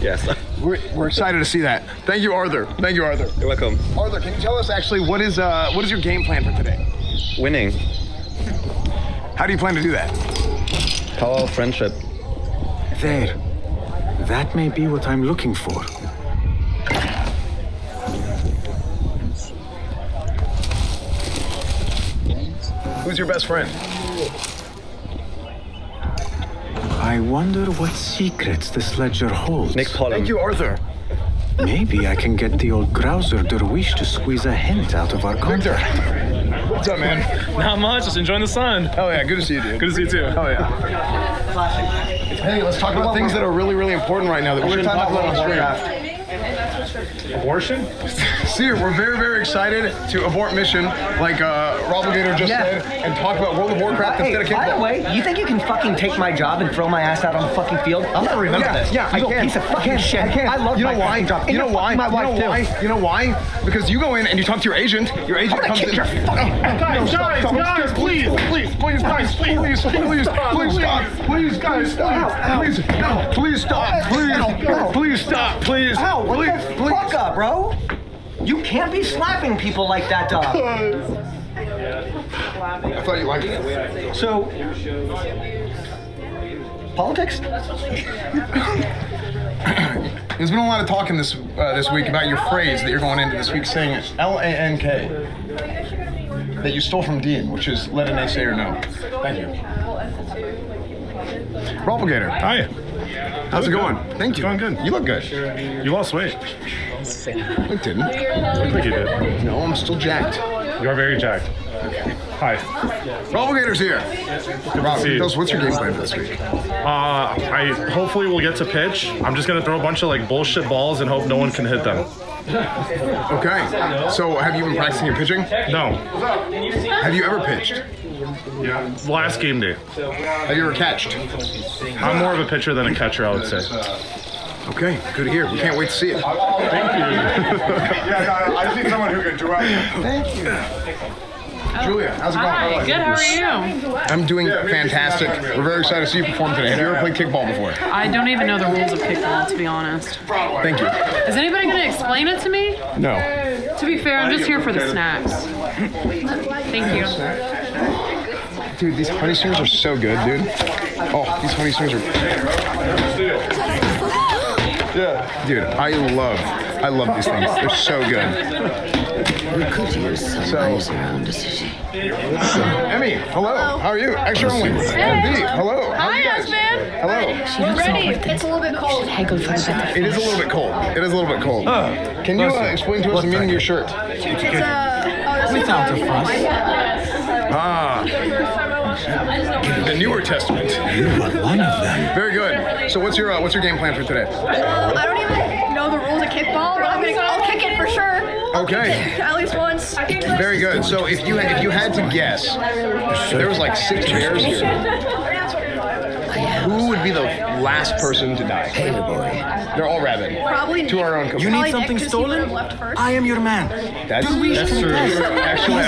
L: Yes.
I: We're excited to see that. Thank you, Arthur. Thank you, Arthur.
J: You're welcome.
I: Arthur, can you tell us actually what is your game plan for today?
J: Winning.
I: How do you plan to do that?
J: Power of friendship.
D: There. That may be what I'm looking for.
I: Who's your best friend?
D: I wonder what secrets this ledger holds.
J: Nick Pollum.
I: Thank you, Arthur.
D: Maybe I can get the old grouser Derwish to squeeze a hint out of our
I: Victor.
D: contract.
I: What's up, man?
L: Not much, just enjoying the sun.
I: Oh yeah, good to see you, dude.
L: Good to see you too.
I: Oh yeah. Hey, let's talk about things that are really, really important right now that we shouldn't talk about on stream.
L: Abortion?
I: See, we're very, very excited to abort mission, like Robblegator just said, and talk about World of Warcraft instead of Kickball.
M: By the way, you think you can fucking take my job and throw my ass out on the fucking field? I'm gonna remember this.
I: Yeah, I
M: you
I: can.
M: piece of fucking shit. I love my fucking job.
I: You know why?
M: My wife
I: you know why? You know why? Because you go in and you talk to your agent. Your agent comes in.
L: Guys, please, stop. Please, guys, please stop.
M: Ow, what the fuck up, bro? You can't be slapping people like that, dog.
I: I thought you liked it.
M: So, politics?
I: There's been a lot of talking this week about your phrase that you're going into this week saying L-A-N-K that you stole from Dean, which is let a naysayer know. Thank you. Robblegator.
L: Hi.
I: How's it going? Thank you.
L: Going good.
I: You look good.
L: You lost weight.
I: I didn't.
L: I think you did.
I: No, I'm still jacked.
L: You are very jacked. Hi.
I: Robblegator's here. Rob,
L: see you.
I: tell us, what's your game plan for this week?
L: I hopefully will get to pitch. I'm just gonna throw a bunch of like bullshit balls and hope no one can hit them.
I: Okay. So have you been practicing your pitching?
L: No.
I: Have you ever pitched?
L: Yeah. Last game day.
I: Have you ever catched?
L: I'm more of a pitcher than a catcher, I would say.
I: Okay, good to hear. We can't wait to see it.
L: Thank you.
N: Yeah, I see someone who can do it.
I: Thank you. Julia, how's it going?
O: Hi, good, how are you?
I: I'm doing fantastic. We're very excited to see you perform today. Have you ever played kickball before?
O: I don't even know the rules of kickball, to be honest.
I: Thank you.
O: Is anybody going to explain it to me?
I: No.
O: To be fair, I'm just here for the snacks. Thank you.
I: Dude, these honey stringers are so good, dude. Oh, these honey stringers are... Yeah. Dude, I love these things. They're so good.
C: We could use some eyes around us.
I: Emmy, hello. How are you? Extra only. MD, hello. How are you guys? Hello.
F: We're ready. It's a little bit cold.
I: It is a little bit cold. It is a little bit cold. Can you explain to us the meaning of your shirt?
D: Without a fuss.
I: The Newer Testament.
C: You are one of them.
I: Very good. So what's your game plan for today?
F: I don't even know the rules of kickball, but I'll kick it for sure.
I: Okay.
F: At least once.
I: Very good. So if you had to guess, there was like 6 bears here. Who would be the last person to die?
C: Hey, boy.
I: They're all rabid.
F: Probably
I: to our own.
D: You need something stolen? I am your man.
I: That's true. Actually,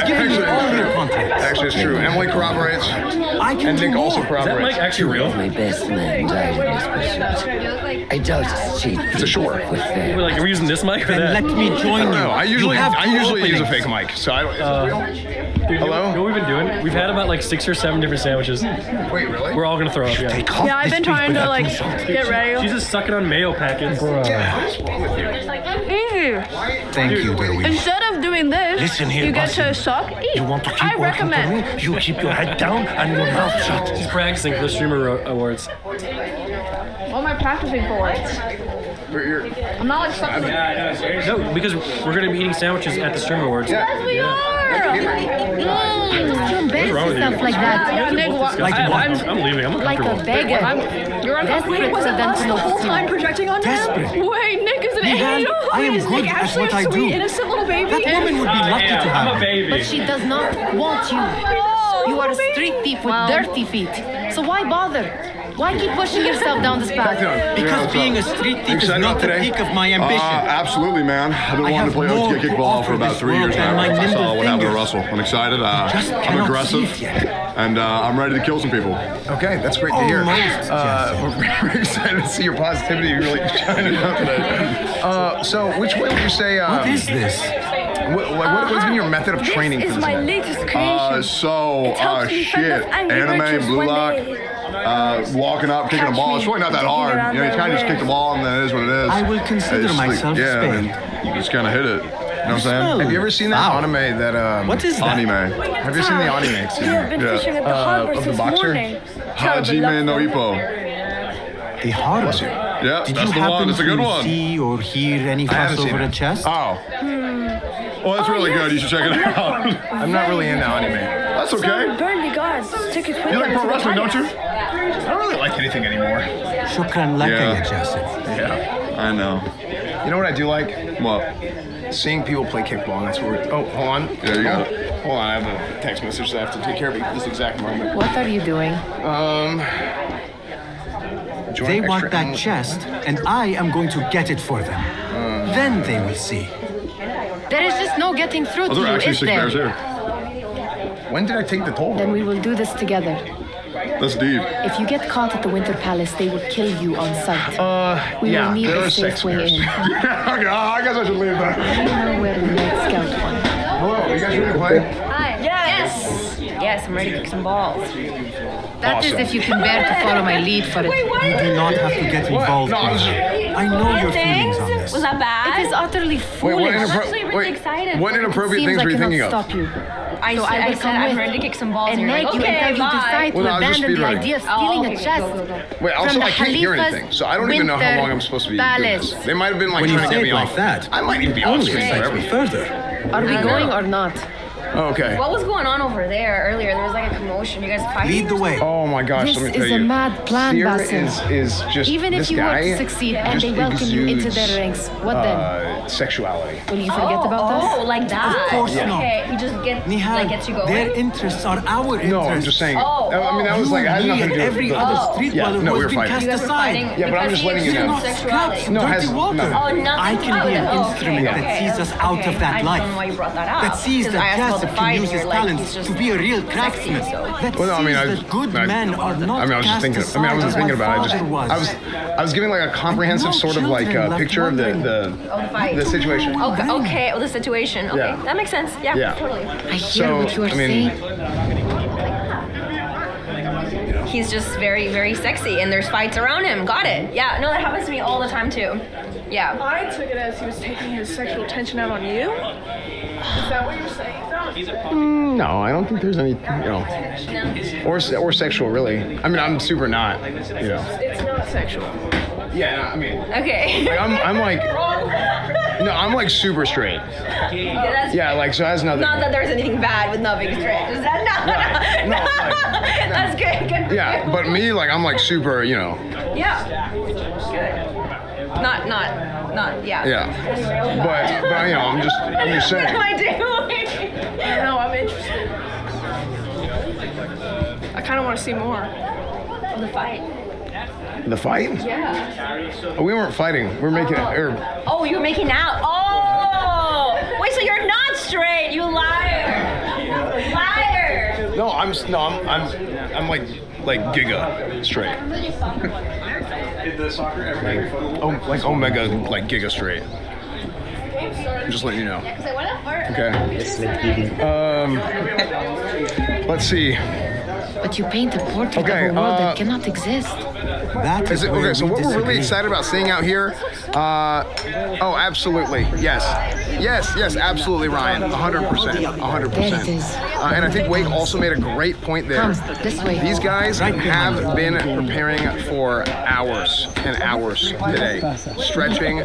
I: it's true. Emily corroborates. And Nick also corroborates.
L: Is that Mike actually real?
C: My best man died in this pursuit. I doubt it's cheap.
I: It's a short.
L: Are we using this mic or that?
D: Let me join you.
I: No, I usually use a fake mic. So I don't.
L: Dude,
I: hello?
L: You know what we've been doing? We've had about like 6 or 7 different sandwiches.
I: Wait, really?
L: We're all gonna throw up. Yeah.
F: Yeah, I've been trying to like get ready.
L: She's just sucking on mayo packets.
F: Easy.
D: Thank you, Derwish.
F: Instead of doing this,
C: Listen here,
F: you get
C: Basim.
F: to suck, eat.
C: You want to keep
F: I
C: working
F: recommend.
C: for me? You keep your head down and your mouth shut.
L: She's practicing for the Streamer Awards.
F: What am I practicing for? I'm not like sucking.
L: No, because we're gonna be eating sandwiches at the Streamer Awards.
F: Yes, we are.
L: What's wrong with you?
E: Stuff like that.
F: Yeah, Nick,
L: I'm leaving. I'm
E: Like a
L: uncomfortable.
E: beggar.
F: you're
E: Desperate for them to
F: the whole time projecting onto him?
D: Desperate.
F: Wait, Nick is an
D: Man,
F: angel.
D: I am
F: Is
D: good
F: Nick
D: at
F: actually
D: what I
F: a sweet,
D: do.
F: innocent little baby?
D: That woman would be lucky to
L: I'm a
D: have.
L: baby.
E: But she does not want you. You are a street thief with dirty feet. So why bother? Why keep pushing yourself down this path?
D: Because being a street thief is not the peak of my ambition.
N: Absolutely, man. I've been
D: I
N: wanting to
D: have
N: play
D: more
N: OTK
D: to
N: Kickball
D: offer
N: for about
D: this
N: 3 years
D: world than
N: now.
D: my
N: I saw
D: nimble
N: what happened to
D: fingers.
P: wrestle. I'm excited. I'm aggressive, and I'm ready to kill some people.
I: Okay, that's great to hear. We're very excited to see your positivity really shining out today. So, which way would you say?
D: What is this?
I: What's been your method of training?
Q: This is my latest creation.
P: Shit. Anime, blue lock. Walking up, kicking a ball. It's really not that hard. You know, you kind of just kick the ball, and then it is what it is.
D: I will consider myself spared.
P: You just kind of hit it. You know what I'm saying?
I: Have you ever seen that anime that?
D: What is that?
P: Anime.
I: Have you seen the anime?
Q: We have been fishing at the harbor
I: of the
Q: since
I: boxer?
Q: morning.
P: Hajime no Ippo.
D: The harbor?
P: Yeah,
D: Did
P: that's
D: you
P: the
D: happen
P: one. It's a good
D: to
P: one.
D: see or hear any fuss over a chest?
P: Oh. Well, that's really good. You should check it out.
I: I'm not really into anime.
P: That's okay.
Q: Burn the gods. Take it with
P: You like
Q: them
P: pro
Q: to the
P: wrestling, don't you?
I: I don't really like anything anymore.
D: Shukran laka,
P: Yeah.
D: ya Jasif.
I: Yeah.
P: I know.
I: You know what I do like?
P: What?
I: Seeing people play kickball. That's where. Oh, hold on.
P: Yeah, you got it.
I: Hold on. I have a text message that I have to take care of at this exact moment.
E: What are you doing?
D: They want that chest, and I am going to get it for them. Then they will see.
E: There is just no getting through
P: Oh,
E: to
P: there are
E: you,
P: actually
E: is
P: 6 bears
E: there?
P: here.
I: When did I take the toll?
E: Then we will do this together.
P: That's deep.
E: If you get caught at the Winter Palace, they will kill you on sight. We
I: yeah,
E: will need
I: there
E: a
I: are
E: safe
I: 6
E: way
I: bears.
E: in.
P: Okay, I guess I should leave that.
E: I know where we might scout one.
I: Hello, you guys ready to play?
R: Hi. Yes. Yes, I'm ready to kick some balls.
E: That is if you can bear to follow my lead for it.
D: You do not have to get involved. I know your feelings on this.
R: Was that bad?
E: It is utterly foolish.
R: I'm actually really excited.
I: What inappropriate
E: Seems
I: things
E: I
I: were you
E: cannot
I: thinking of?
E: stop you.
R: I
E: So
R: said,
E: I will
R: I said
E: come
R: I'm
E: with.
R: ready to kick some balls.
E: And
R: you're
E: make
R: like,
E: you
R: okay,
E: until you decide
I: Well,
E: to
I: no, I was just
E: abandon the
I: speedrunning.
E: idea of stealing a chest.
I: Wait, also
E: From the
I: I can't hear
E: Khalifa's
I: anything, so I don't even know how long I'm supposed to be doing this.
E: Palace.
I: They might have been like
D: When you
I: trying to
D: say
I: get
D: it
I: me
D: like
I: off.
D: that,
I: I might even be off
D: only
I: screen
D: excites
I: forever.
D: me further.
E: Are we going or not?
I: Okay.
R: What was going on over there earlier? There was like a commotion. You guys fighting?
D: Lead the way.
I: Oh my gosh,
E: This
I: let me tell
E: is
I: you.
E: a mad plan,
I: Fear
E: Basim.
I: is just
E: Even if
I: this
E: you were
I: guy
E: to succeed and
I: just
E: they welcome you into their
I: exudes,
E: ranks, what then?
I: Sexuality.
E: Will you forget about us?
R: Oh, like that.
D: Of course not.
R: Okay, he just
D: Nihal,
R: gets you going.
D: their interests are our interests.
I: No, I'm just saying.
R: Oh,
I: I mean, that was like, I had
D: You,
I: nothing to
D: me,
I: do
D: and
I: with
D: every
I: the-
D: other street
I: Yeah,
D: dweller
I: no,
D: who
I: we
D: has
I: were
D: been
I: fighting.
D: cast
R: You guys were
D: aside.
R: fighting
I: Yeah, but I'm
R: because
I: just letting you
R: he
I: know.
R: exudes sexuality.
I: No, it
D: Dirty
I: has
D: water.
I: no.
R: Oh, nothing.
D: I can be an instrument that sees us out of that
R: I
D: life.
R: don't know why you brought that up.
D: That sees
R: 'Cause
D: that
R: I asked about the
D: Jasper
R: fight
D: can
R: and
D: use his
R: you're like,
D: talents
R: he's just
D: to be a real
R: sexy,
D: craftsman.
R: so.
D: That
I: Well, no, I mean,
D: sees that good men are not
I: I mean, I was just
D: cast
I: thinking. I mean, I wasn't
D: aside
I: thinking
D: as
I: about
D: my
I: it.
D: father was.
I: I was giving like a comprehensive
D: No
I: sort of like
D: children left
I: picture of the
R: Oh, the fight.
I: the situation.
R: Okay, okay, well, the situation. Okay,
I: Yeah.
R: that makes sense. Yeah,
I: Yeah.
R: totally.
E: I hear what you are saying.
R: He's just very, very sexy, and there's fights around him. Got it. Yeah, no, that happens to me all the time too. Yeah.
F: I took it as he was taking his sexual tension out on you. Is that what you're saying?
I: No, I don't think there's any, or sexual really. I mean, I'm super not,
F: It's not sexual.
I: Yeah, no, I mean.
R: Okay.
I: Like, I'm like, no, I'm like super straight. Yeah, like so it has nothing.
R: Not that there's anything bad with not being straight. Is that no? That's good. Good.
I: Yeah, but me, like, I'm like super,
R: Yeah. Good. Not. Yeah.
I: Yeah. But I'm just saying.
R: What am I doing?
F: I don't know, I'm interested. I kind of want to see more.
R: Of the fight.
I: The fight?
R: Yeah.
I: Oh, we weren't fighting. We were making it.
R: Oh, you were making out. Oh. Wait, so you're not straight, you liar. Liar.
I: No, I'm like giga straight. Like omega, like giga straight. I'm just letting you know. Okay. Let's see.
E: But you paint a portrait
I: Okay,
E: of a world that cannot exist.
D: That
I: Is it okay? So what we're really excited about seeing out here? Oh, absolutely. Yes, absolutely, Ryan. 100%. 100%. And I think Wade also made a great point there.
E: Come, this way.
I: These guys have been preparing for hours and hours today, stretching,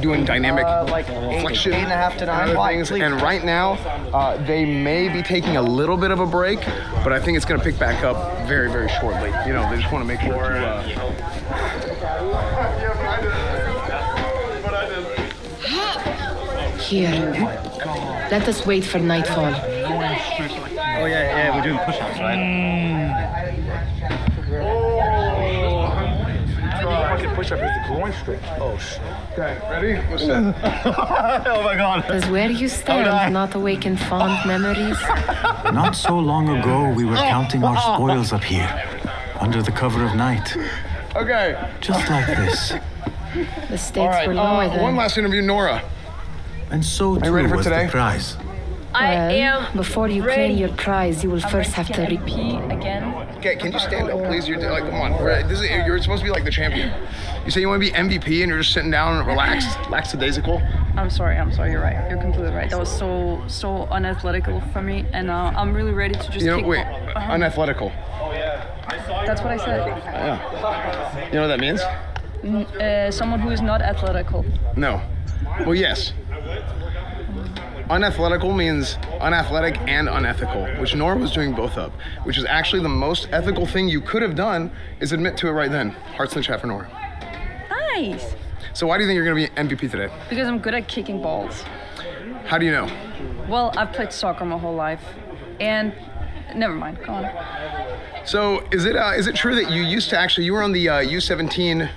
I: doing dynamic flexion,
M: 8.5 to 9
I: other things. And right now, they may be taking a little bit of a break, but I think it's going to pick back up very, very shortly. They just want to make sure to.
E: Here. Let us wait for nightfall.
B: Oh yeah, we're doing push-ups, right?
N: fucking push-up is the groin stretch. Oh, shit.
I: Okay, ready? What's that?
K: Oh my God.
E: Is where you stand not awaken fond memories?
D: Not so long ago, we were counting our spoils up here, under the cover of night.
I: Okay.
D: Just like this.
E: The stakes
I: All right,
E: were lower then.
I: one last interview, Nora.
D: And so
I: Are you ready
D: too
I: for
D: was
I: today?
D: the prize.
R: I
E: Well,
R: am
E: before you
R: ready.
E: claim your prize, you will first have to
R: repeat again.
I: Okay, can you stand up, please? You're like, come on. You're supposed to be like the champion. You say you want to be MVP and you're just sitting down and relaxed, lackadaisical.
O: I'm sorry. You're right. You're completely right. That was so unathletical for me, and I'm really ready to just.
I: Wait, unathletical.
O: That's what I said.
I: Yeah. You know what that means?
O: Someone who is not athletical.
I: No. Well, yes. Unathletical means unathletic and unethical, which Nora was doing both of, which is actually the most ethical thing you could have done is admit to it right then. Hearts in the chat for Nora.
O: Nice.
I: So why do you think you're going to be MVP today?
O: Because I'm good at kicking balls.
I: How do you know?
O: Well, I've played soccer my whole life, and never mind. Go on.
I: So is it true that you were on the U17 team?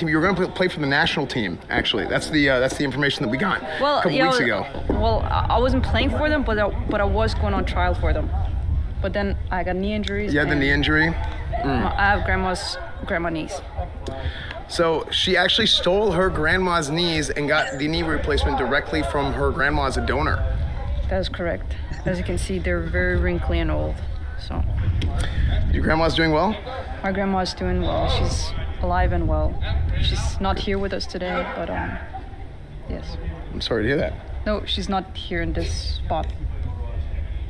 I: You were going to play for the national team. Actually, that's the information that we got a couple weeks ago.
O: Well, I wasn't playing for them, but I was going on trial for them. But then I got knee injuries.
I: You had the knee injury.
O: I have grandma knees.
I: So she actually stole her grandma's knees and got the knee replacement directly from her grandma as a donor.
O: That is correct. As you can see, they're very wrinkly and old. So.
I: Your grandma's doing well?
O: My grandma's doing well. She's alive and well. She's not here with us today, but yes.
I: I'm sorry to hear that.
O: No, she's not here in this spot.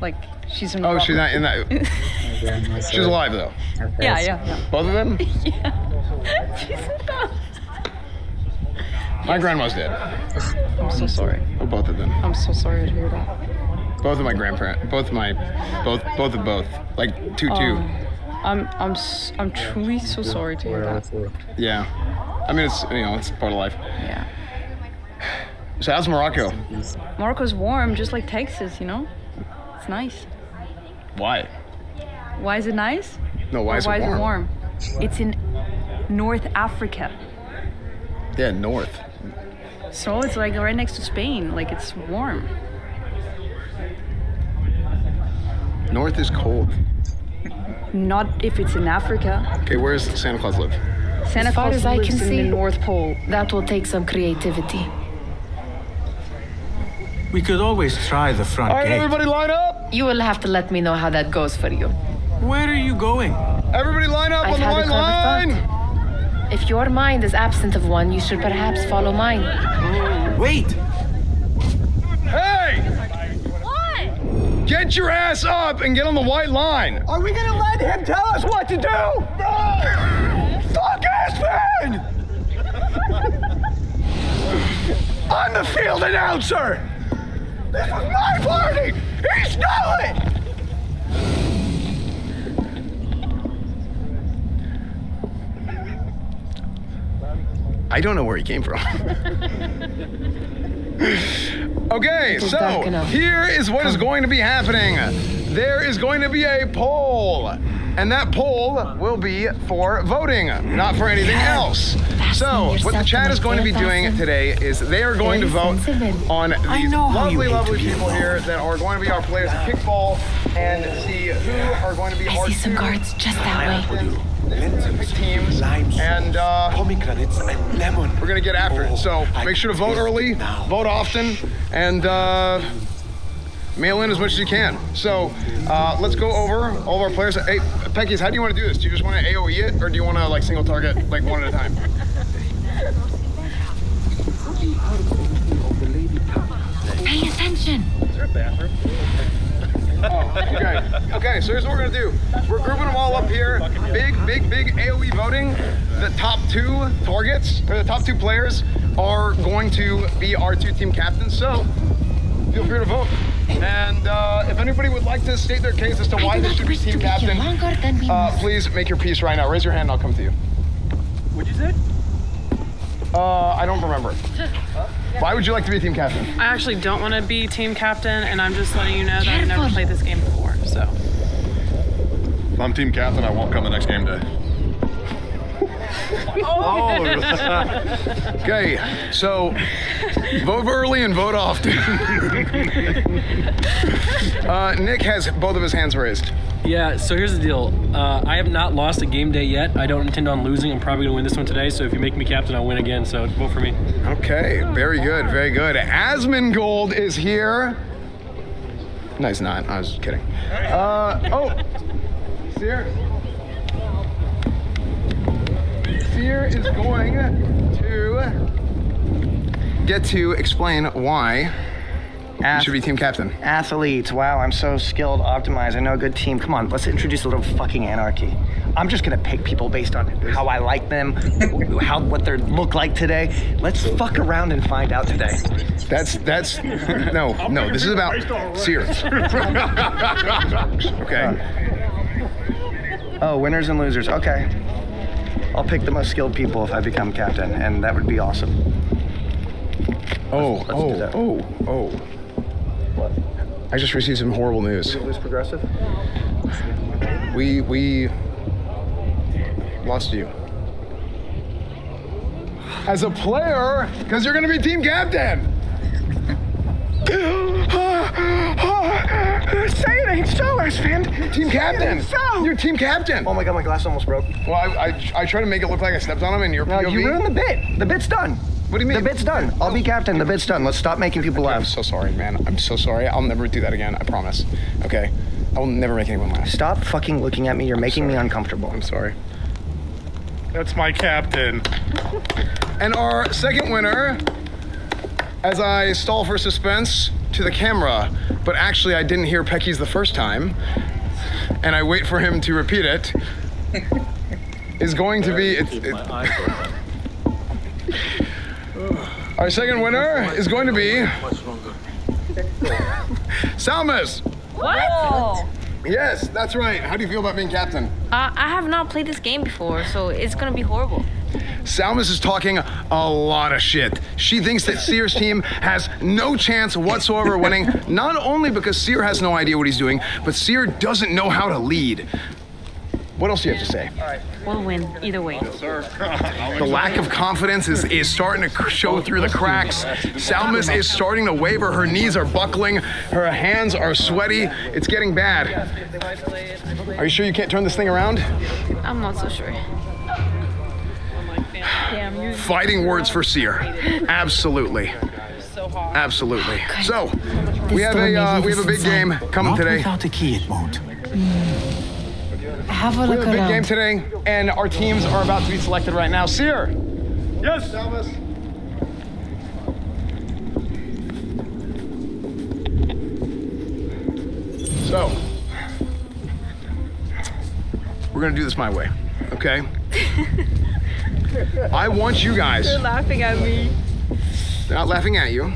O: Like, she's in.
I: Oh, she's not in that. She's alive though.
O: Yeah.
I: Both of them?
O: Yeah. She's alive.
I: My grandma's dead.
O: I'm so sorry.
I: Oh, both of them.
O: I'm so sorry to hear that.
I: Both of my grandparents. Both. Like two.
O: I'm truly so sorry to hear that.
I: Yeah. I mean, it's part of life.
O: Yeah.
I: So how's Morocco?
O: Morocco's warm, just like Texas, you know? It's nice.
I: Why?
O: Why is it nice?
I: No, why is it warm?
O: It's in North Africa.
I: Yeah, north.
O: So it's like right next to Spain. Like, it's warm.
I: North is cold.
O: Not if it's in Africa.
I: Okay, where does Santa Claus live?
O: Santa Claus
E: as I
O: lives
E: can
O: in
E: see,
O: the North Pole.
E: That will take some creativity.
D: We could always try the front
I: All right,
D: gate.
I: everybody line up.
E: You will have to let me know how that goes for you.
D: Where are you going?
I: Everybody line up on the white line.
E: If your mind is absent of one, you should perhaps follow mine.
D: Wait!
I: Hey!
R: What?
I: Get your ass up and get on the white line.
M: Are we gonna let him tell us what to do? No! Fuck ass man! I'm the field announcer! This was my party! He stole it!
I: I don't know where he came from. Okay, so here is what is going to be happening. There is going to be a poll, and that poll will be for voting, not for anything else. So what the chat is going to be doing today is they are going to vote on these lovely people here that are going to be our players of Kickball and see who are going to be our
E: some guards just that way.
I: teams, and
H: pomegranates and lemon.
I: we're gonna get after it. So make sure to vote early, vote often, and mail in as much as you can. So let's go over all of our players. Hey, Peckies, how do you want to do this? Do you just want to AOE it, or do you want to like single target, like one at a time?
E: Pay attention.
I: Is there a bathroom? Oh, okay, so here's what we're gonna do. We're grouping them all up here. Big AOE voting. The top two targets, or the top two players, are going to be our two team captains. So feel free to vote. And if anybody would like to state their case as to why they should be team captain, please make your piece right now. Raise your hand and I'll come to you.
O: What'd you say?
I: I don't remember. Why would you like to be team captain?
O: I actually don't want to be team captain, and I'm just letting you know that I've never played this game before, so.
P: If I'm team captain, I won't come the next game day.
I: Okay, so vote early and vote often. Nick has both of his hands raised.
S: Yeah, so here's the deal. I have not lost a game day yet. I don't intend on losing. I'm probably going to win this one today, so if you make me captain, I'll win again, so vote for me.
I: Okay, very good, very good. Asmongold is here. No, he's not. I was just kidding. Seer. Seer is going to get to explain why you should be team captain.
T: Athletes, wow, I'm so skilled, optimized. I know a good team. Come on, let's introduce a little fucking anarchy. I'm just gonna pick people based on how I like them, what they look like today. Let's fuck around and find out today.
I: That's no. This is about Seer. Okay.
T: Oh, winners and losers. Okay. I'll pick the most skilled people if I become captain, and that would be awesome.
I: Oh.
T: What?
I: I just received some horrible news.
T: Did we lose Progressive?
I: We lost you. As a player, because you're gonna be team captain.
T: Say it ain't so, S-Fan.
I: Team captain.
T: So.
I: You're team captain.
T: Oh my god, my glass almost broke.
I: Well, I try to make it look like I stepped on him in your POV.
T: No, you ruined the bit. The bit's done.
I: What do you mean?
T: The bit's done. I'll be captain. The bit's done. Let's stop making people laugh.
I: I'm so sorry, man. I'm so sorry. I'll never do that again. I promise. Okay? I will never make anyone laugh.
T: Stop fucking looking at me. You're making me uncomfortable.
I: I'm sorry.
L: That's my captain.
I: And our second winner, as I stall for suspense to the camera, but actually I didn't hear Pecky's the first time, and I wait for him to repeat it, is going to be... Our second winner is going to be... Salmas!
R: What?
I: Yes, that's right. How do you feel about being captain?
U: I have not played this game before, so it's gonna be horrible.
I: Salmas is talking a lot of shit. She thinks that Seer's team has no chance whatsoever of winning, not only because Seer has no idea what he's doing, but Seer doesn't know how to lead. What else do you have to say?
U: We'll win either way.
I: The lack of confidence is starting to show through the cracks. Salmas is starting to waver. Her knees are buckling. Her hands are sweaty. It's getting bad. Are you sure you can't turn this thing around?
U: I'm not so sure.
I: Fighting words for Seer. Absolutely. Absolutely. So, we have a big game coming today.
D: Without a key, it won't.
E: Have a
I: We
E: look
I: have a big
E: around.
I: game today, and our teams are about to be selected right now. Seer.
K: Yes.
I: So, we're gonna do this my way, okay? I want you guys.
F: They're laughing at me.
I: They're not laughing at you.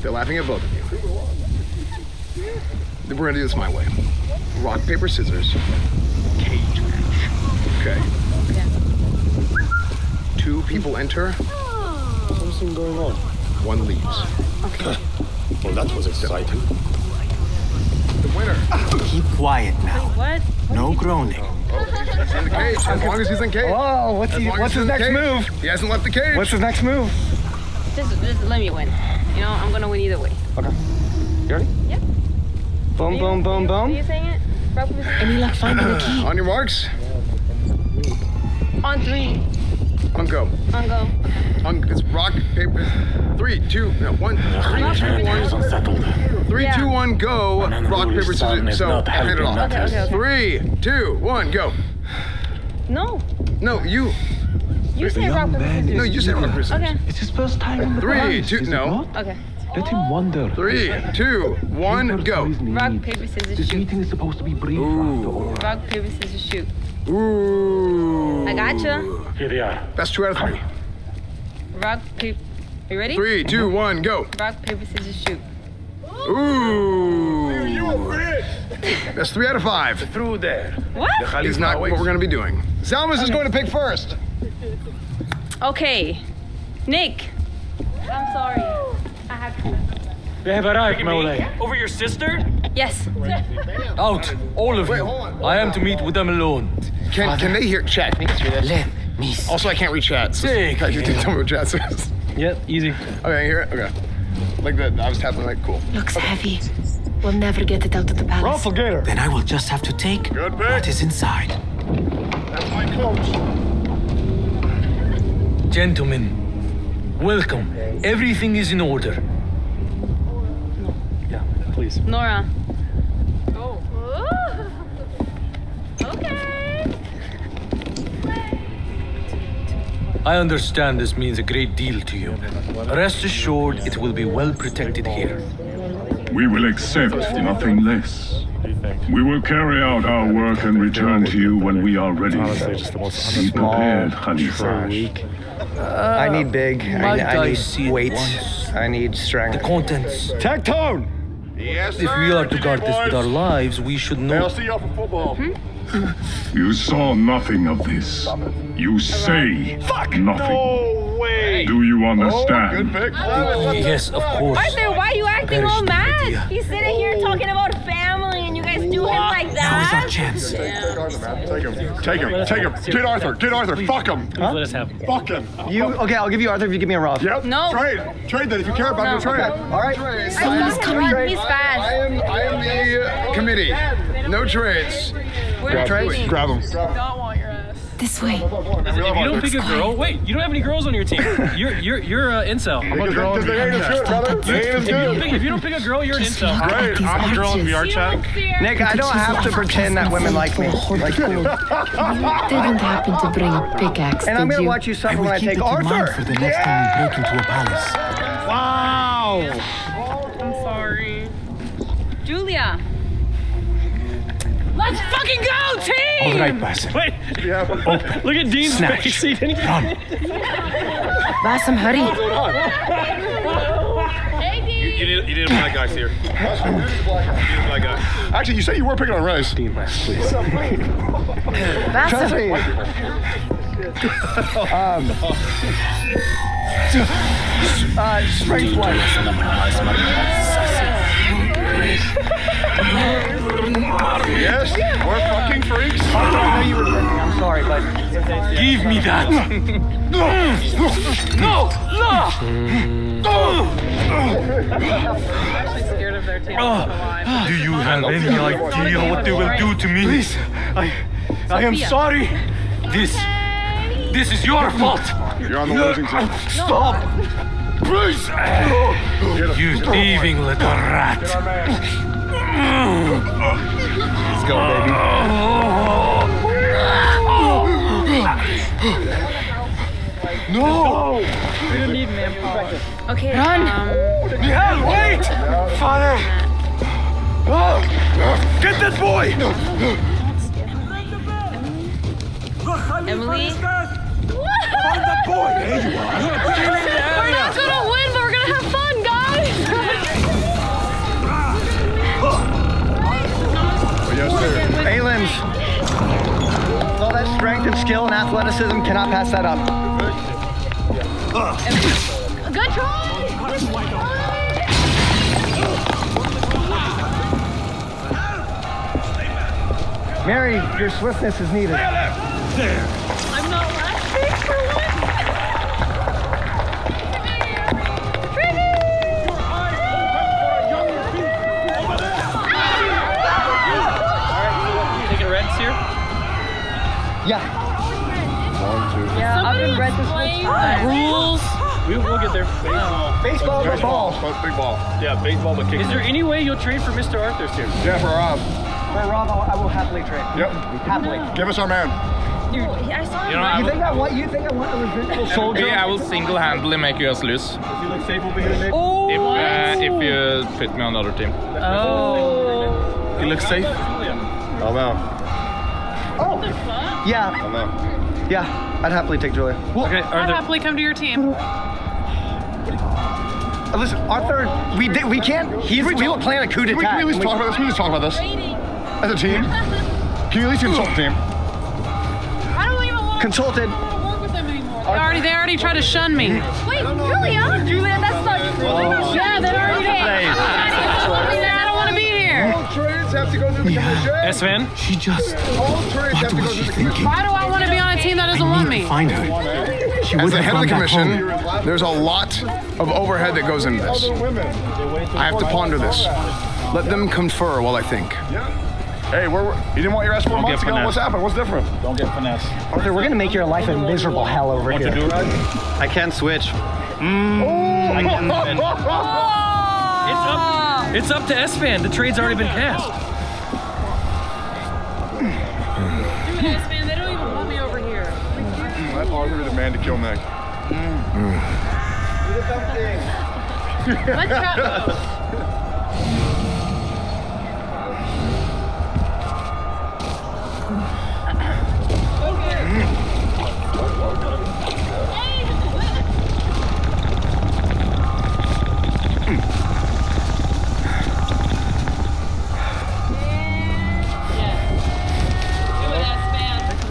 I: They're laughing at both of you. We're gonna do this my way. Rock, paper, scissors. Cage match. Okay. Two people enter.
N: Something going on.
I: One leaves.
U: Okay.
N: Well, that was exciting.
I: The winner.
D: Keep quiet now.
U: What?
D: No groaning.
I: He's in the cage. As long as he's in cage.
T: Oh, what's his next move?
I: He hasn't left the cage.
T: What's his next move?
U: Just let me win. You know, I'm gonna win either way.
T: Okay. You ready?
U: Yep.
T: Boom, boom, boom, boom.
U: Are you saying it?
E: Any luck finding the key?
I: On your marks.
U: On three.
I: On go.
U: On go.
I: It's rock, paper. 3, 2, no, 1. 3, 2, 1. 3, 2, 1, go. Rock, paper, scissors. So, hand it off.
U: Okay.
I: 3, 2, 1, go.
U: No.
I: No, you.
U: You say rock, paper, scissors.
I: No, you say rock, paper, scissors.
U: Okay.
N: It's his first time on the
I: 3,
N: prize,
I: 2,
N: is it
I: no.
N: not?
U: Okay.
N: Let him wonder.
I: 3, 2, 1, go.
U: Rock, paper, scissors,
N: This
U: shoot.
N: meeting is supposed to be brief after all.
U: Rock, paper, scissors, shoot.
I: Ooh.
U: I gotcha.
N: Here they are.
I: That's 2 out of 3.
U: Rock, paper. You ready?
I: 3, 2, 1, go.
U: Rock, paper, scissors, shoot.
I: Ooh. That's 3 out of 5.
N: Through there.
U: What?
I: Is not what we're going to be doing. Salmas is going to pick first.
U: Okay. Nick. I'm sorry. I have to.
N: We have arrived, Mole.
S: Over your sister?
U: Yes.
N: Out, all of you. I am to meet with them alone.
I: Can they hear chat? Can you guys hear this?
D: Let me see.
I: Also, I can't read chat. So
N: Take
I: tell me what chat says.
S: Yep, easy.
I: Okay, hear it? Okay. Like that. I was tapping like cool.
E: Looks heavy. We'll never get it out of the palace.
D: Then I will just have to take what is inside.
I: That's my coach.
N: Gentlemen, welcome. Everything is in order.
S: Yeah, please.
U: Nora.
N: I understand this means a great deal to you. Rest assured, it will be well protected here.
G: We will accept nothing less. We will carry out our work and return to you when we are ready. Be prepared, Khalifa.
T: I need big. I need weight. I need strength.
N: The contents.
M: Tectone!
I: Yes,
N: If we are to guard this with our lives, we should know.
I: I'll see y'all for football.
G: You saw nothing of this. You say nothing.
I: No way.
G: Do you understand?
I: Good pick.
N: Yes, of course.
U: Arthur, why are you acting all
N: Perish the
U: mad?
N: idea.
U: He's sitting here talking about family and you guys do him like that.
D: Now is our chance.
I: Take Arthur, man. Take him. Get Arthur. Get Arthur. Fuck him.
S: Please let us have him.
I: Fuck him.
T: Okay, I'll give you Arthur if you give me a Roth.
I: Yep.
U: No.
I: Trade that if you care about it. Trade.
T: All right.
U: He's fast.
I: I am the committee. No trades.
U: We're
I: Trades. Grab him.
F: Don't want your ass.
E: This way.
S: If you don't pick a girl, wait, you don't have any girls on your team. You're incel.
I: I'm a girl. Because they ain't as good, brother. They ain't as good.
S: If you don't pick a girl, you're an incel.
L: Great. I'm a girl in VR chat.
T: Nick, I don't have to pretend that women like me. Like you.
E: Didn't happen to bring a pickaxe,
T: And I'm
E: did
T: gonna
E: you?
T: watch you
D: I
T: suffer
D: will
T: when I
D: keep
T: take
D: it in mind
T: Arthur.
D: for the next time we break into a palace.
I: Wow.
F: I'm sorry.
U: Julia. Let's fucking go, team!
D: All right, Basim.
S: Wait, look at Dean's
D: Snatch.
S: face. He didn't
D: Run.
E: Basim, hurry.
L: You need a black guy here. You need a black guy.
I: Actually, you said you were picking on Rice.
D: Dean last, please.
T: Trust
E: Basim.
T: me. Strength one.
I: Yes, we're fucking freaks.
T: I know you were thinking. I'm sorry, but
N: Give me that. No!
F: I'm actually scared of their team.
N: Do you have any idea what they will do to me? Please, I am sorry. This is your fault.
I: You're on the losing team.
N: Stop! Please! You thieving little rat.
T: let's go, baby.
N: No!
F: We don't need manpower.
U: Okay.
E: Run.
N: Nihal, wait! Father! Get that boy!
U: Emily.
N: Find that boy! There you are.
U: We're not gonna win, but we're gonna have fun, guys.
I: Yes, sir.
T: Aliens. All that strength and skill and athleticism, cannot pass that up.
U: Good try.
T: Mary, your swiftness is needed.
U: I'm not laughing for one.
S: taking reds here.
T: Yeah.
U: Yeah, I've been read this
S: Rules. We'll get there.
T: Baseball or ball?
L: Big ball. Yeah, baseball, but kick.
S: Is there any way you'll trade for Mr. Arthur's team?
I: Yeah, for Rob.
T: For Rob, I will happily trade.
I: Yep.
T: Happily.
I: Give us our man.
U: Dude, I saw him.
K: know,
T: You think I want a revengeful soldier?
K: I will single-handedly make you us lose.
I: You look safe over here, Nick.
U: Oh,
K: If you put me on the other team.
U: Oh.
I: You look safe. Oh no.
T: Oh. Yeah.
I: Oh no.
T: Yeah. I'd happily take Julia.
S: Okay,
F: I'd
S: Arthur.
F: happily come to your team.
T: Listen, Arthur, we can't. We will plan a coup
I: Can we
T: d'etat.
I: at least talk about this? Can we just talk about this? As a team? Can you at least consult the team?
F: I don't even want
T: Consulted.
F: to work with them anymore. They already tried to shun me.
U: Wait, Julia? Julia, that's not true.
F: Yeah, they already did.
I: have to go through the commission.
S: S-Van?
D: She just...
I: All trades have to go through the commission.
E: Why do I want to be on a team that doesn't want me?
D: Find her. She
I: As
D: would
I: the
D: have
I: head of
D: gone
I: the
D: back
I: commission,
D: home.
I: there's a lot of overhead that goes into this. I have to ponder this. Let them confer while I think.
P: Hey, you didn't want your ass 4
K: Don't
P: months
K: get
P: ago?
K: finesse.
P: What's happened? What's different?
K: Don't get finesse.
T: Arthur, we're gonna make your life a miserable hell over
K: Want
T: here.
K: to do right?
J: I can't switch.
S: I can, it's up to S-Fan. The trade's already been cast.
E: Dude, S-Man, they don't even want me over here.
P: Let Arthur the man to kill next.
E: Let's go.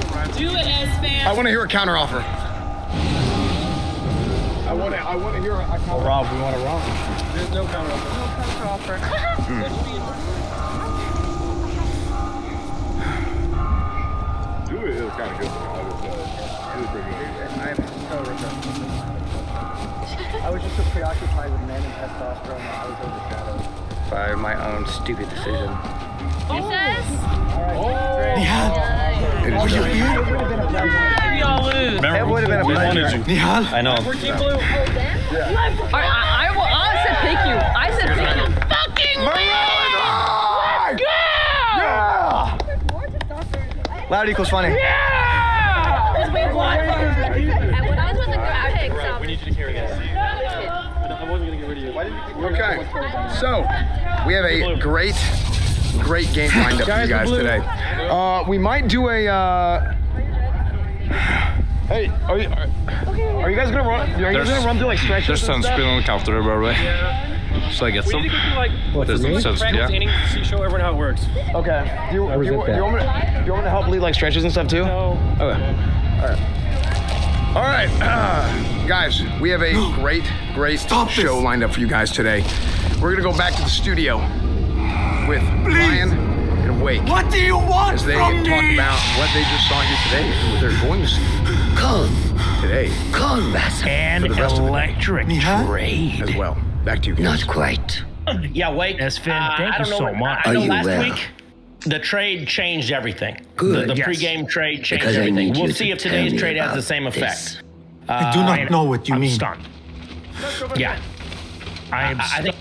I: I want to hear a counteroffer.
P: I want to hear a counter.
K: Rob, we want to rob.
S: There's no counteroffer.
P: Do it is kind of good.
T: I was just so preoccupied with men and testosterone that I was overshadowed by my own stupid decision.
D: Nihal, are you here?
E: Maybe I'll lose.
T: It would have been a pleasure.
D: Nihal?
J: I know.
E: I said pick you. I said pick you. Fucking
T: Yeah! Loud equals funny.
E: Yeah! Because we won.
R: I was with the grab pick, so.
S: We need you to carry this. I wasn't going to get rid of you.
I: Okay, so we have a great game lined up for you guys today. We might do a. Hey, are you guys gonna run? Are you guys gonna run through like stretches?
L: There's some spin on the counter, by the way. So I get
S: We
L: some.
S: need to go through like practice innings to show everyone how it works.
I: Okay. Do you want me to help lead like stretches and stuff too?
S: No.
I: Okay. All right, guys. We have a great show lined up for you guys today. We're gonna go back to the studio with Ryan and Wake.
D: What do you want
I: as they
D: from
I: talk
D: me?
I: about what they just saw here today and what they're going to see today.
B: And
I: for the rest of the day.
B: electric trade.
I: As well. Back to you guys.
C: Not quite.
A: Yeah, Wake.
B: S-Fin, thank
A: I
B: you
A: don't know
B: so
A: what-
B: much.
A: I know
C: Are you
A: last
C: well?
A: week the trade changed everything.
C: Good.
A: The
B: Yes.
A: pregame trade changed
C: Because I
A: everything.
C: need
A: We'll
C: you
A: see
C: to
A: if today's
C: tell me
A: trade has
C: about
A: the same
C: this.
A: effect.
D: I do not know what you
B: I'm
D: mean.
B: stunned.
A: Yeah.
B: I am
A: I think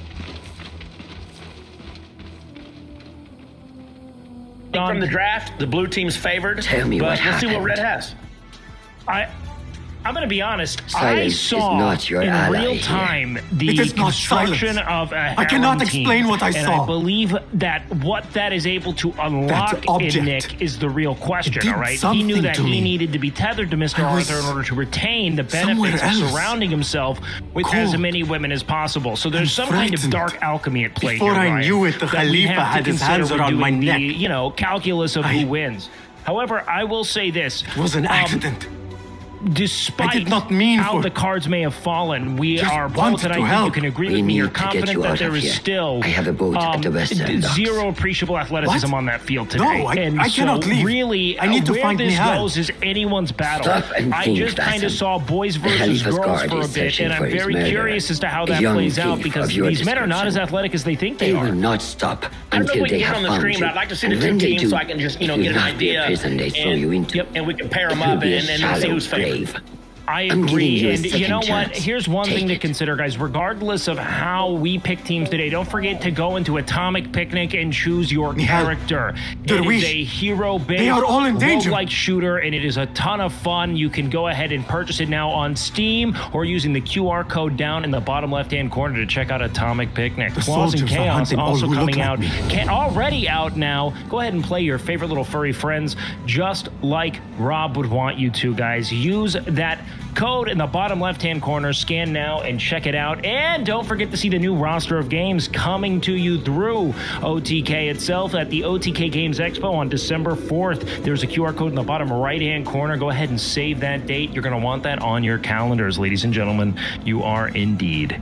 A: from the draft, the blue team's favored.
C: Tell me
A: but
C: what
A: we'll see what
C: happened.
A: Red has.
B: I'm going to be honest.
C: Silence
B: I saw
C: is not your
B: in
C: ally
B: real
C: here.
B: time the
D: It is not
B: construction
D: silence.
B: of a
D: I cannot
B: harem team,
D: explain what I
B: and
D: saw.
B: I believe that what that is able to unlock in
D: object.
B: Nick is the real question.
D: It did
B: All right, he
D: something
B: knew that
D: to
B: he
D: me.
B: needed to be tethered to Mr.
D: I was
B: Arthur in order to retain the
D: somewhere
B: benefits of
D: else.
B: surrounding himself with
D: Cold.
B: as many women as possible. So there's some kind of
D: frightened.
B: dark alchemy at play
D: Before
B: here,
D: I
B: Ryan,
D: knew it, the
B: that we
D: Khalifa
B: have to
D: had his
B: consider
D: hands
B: when
D: around my
B: doing
D: neck.
B: the, calculus of who wins. However, I will say this:
D: It was an accident.
B: Despite
D: I did not mean
B: how
D: for-
B: the cards may have fallen, we
D: Just
B: are both,
D: wanted
B: and I
D: to
B: think you
D: help.
B: can agree
C: We
B: with me,
C: need
B: you're
C: to get
B: confident
C: you
B: that
C: out
B: there
C: of
B: is
C: here.
B: still
C: I have a boat at the Western Docks.
B: zero appreciable athleticism
C: What?
B: on that field today.
D: No, I
B: and
D: cannot
B: so
D: leave.
B: really,
D: I need to
B: where
D: find
B: this
D: Nihal.
B: goes is anyone's battle.
C: Stop and
B: I
C: think,
B: just kind of
C: Bassem.
B: saw boys
C: The
B: versus
C: Khalifa's
B: girls
C: guard
B: for a
C: is
B: bit,
C: searching
B: and I'm
C: for his
B: very
C: murderer.
B: curious as to how
C: A
B: that
C: young
B: plays out
C: thief
B: because
C: of your
B: these men are not as
C: description.
B: athletic as they think
C: They
B: they
C: will
B: are.
C: not stop
A: I don't know
C: until
A: if we
C: they
A: can get
C: have
A: on the
C: found
A: screen,
C: you.
A: but I'd like to see
C: And
A: the two
C: when they
A: teams
C: do,
A: so I can just,
C: it
A: get
C: will
A: an
C: not be a
A: idea.
C: prison they throw you into.
A: Yep, and we can pair them
C: It will
A: up
C: be a
A: and see
C: shallow
A: who's favored.
C: grave.
B: I
C: I'm giving
B: agree,
C: you a
B: and you
C: second
B: know what?
C: chance.
B: Here's one
C: Take
B: thing to
C: it.
B: consider, guys. Regardless of how we pick teams today, don't forget to go into Atomic Picnic and choose your character. It is
D: Darwish,
B: a hero-based,
D: they are all in danger.
B: roguelike shooter, and it is a ton of fun. You can go ahead and purchase it now on Steam or using the QR code down in the bottom left-hand corner to check out Atomic Picnic.
D: The
B: Claws and
D: soldiers are
B: Chaos
D: hunting all
B: also
D: who look
B: coming
D: like
B: out.
D: me.
B: Already out now. Go ahead and play your favorite little furry friends, just like Rob would want you to, guys. Use that code in the bottom left-hand corner. Scan now and check it out. And don't forget to see the new roster of games coming to you through OTK itself at the OTK Games Expo on December 4th. There's a QR code in the bottom right-hand corner. Go ahead and save that date. You're going to want that on your calendars, ladies and gentlemen. You are indeed.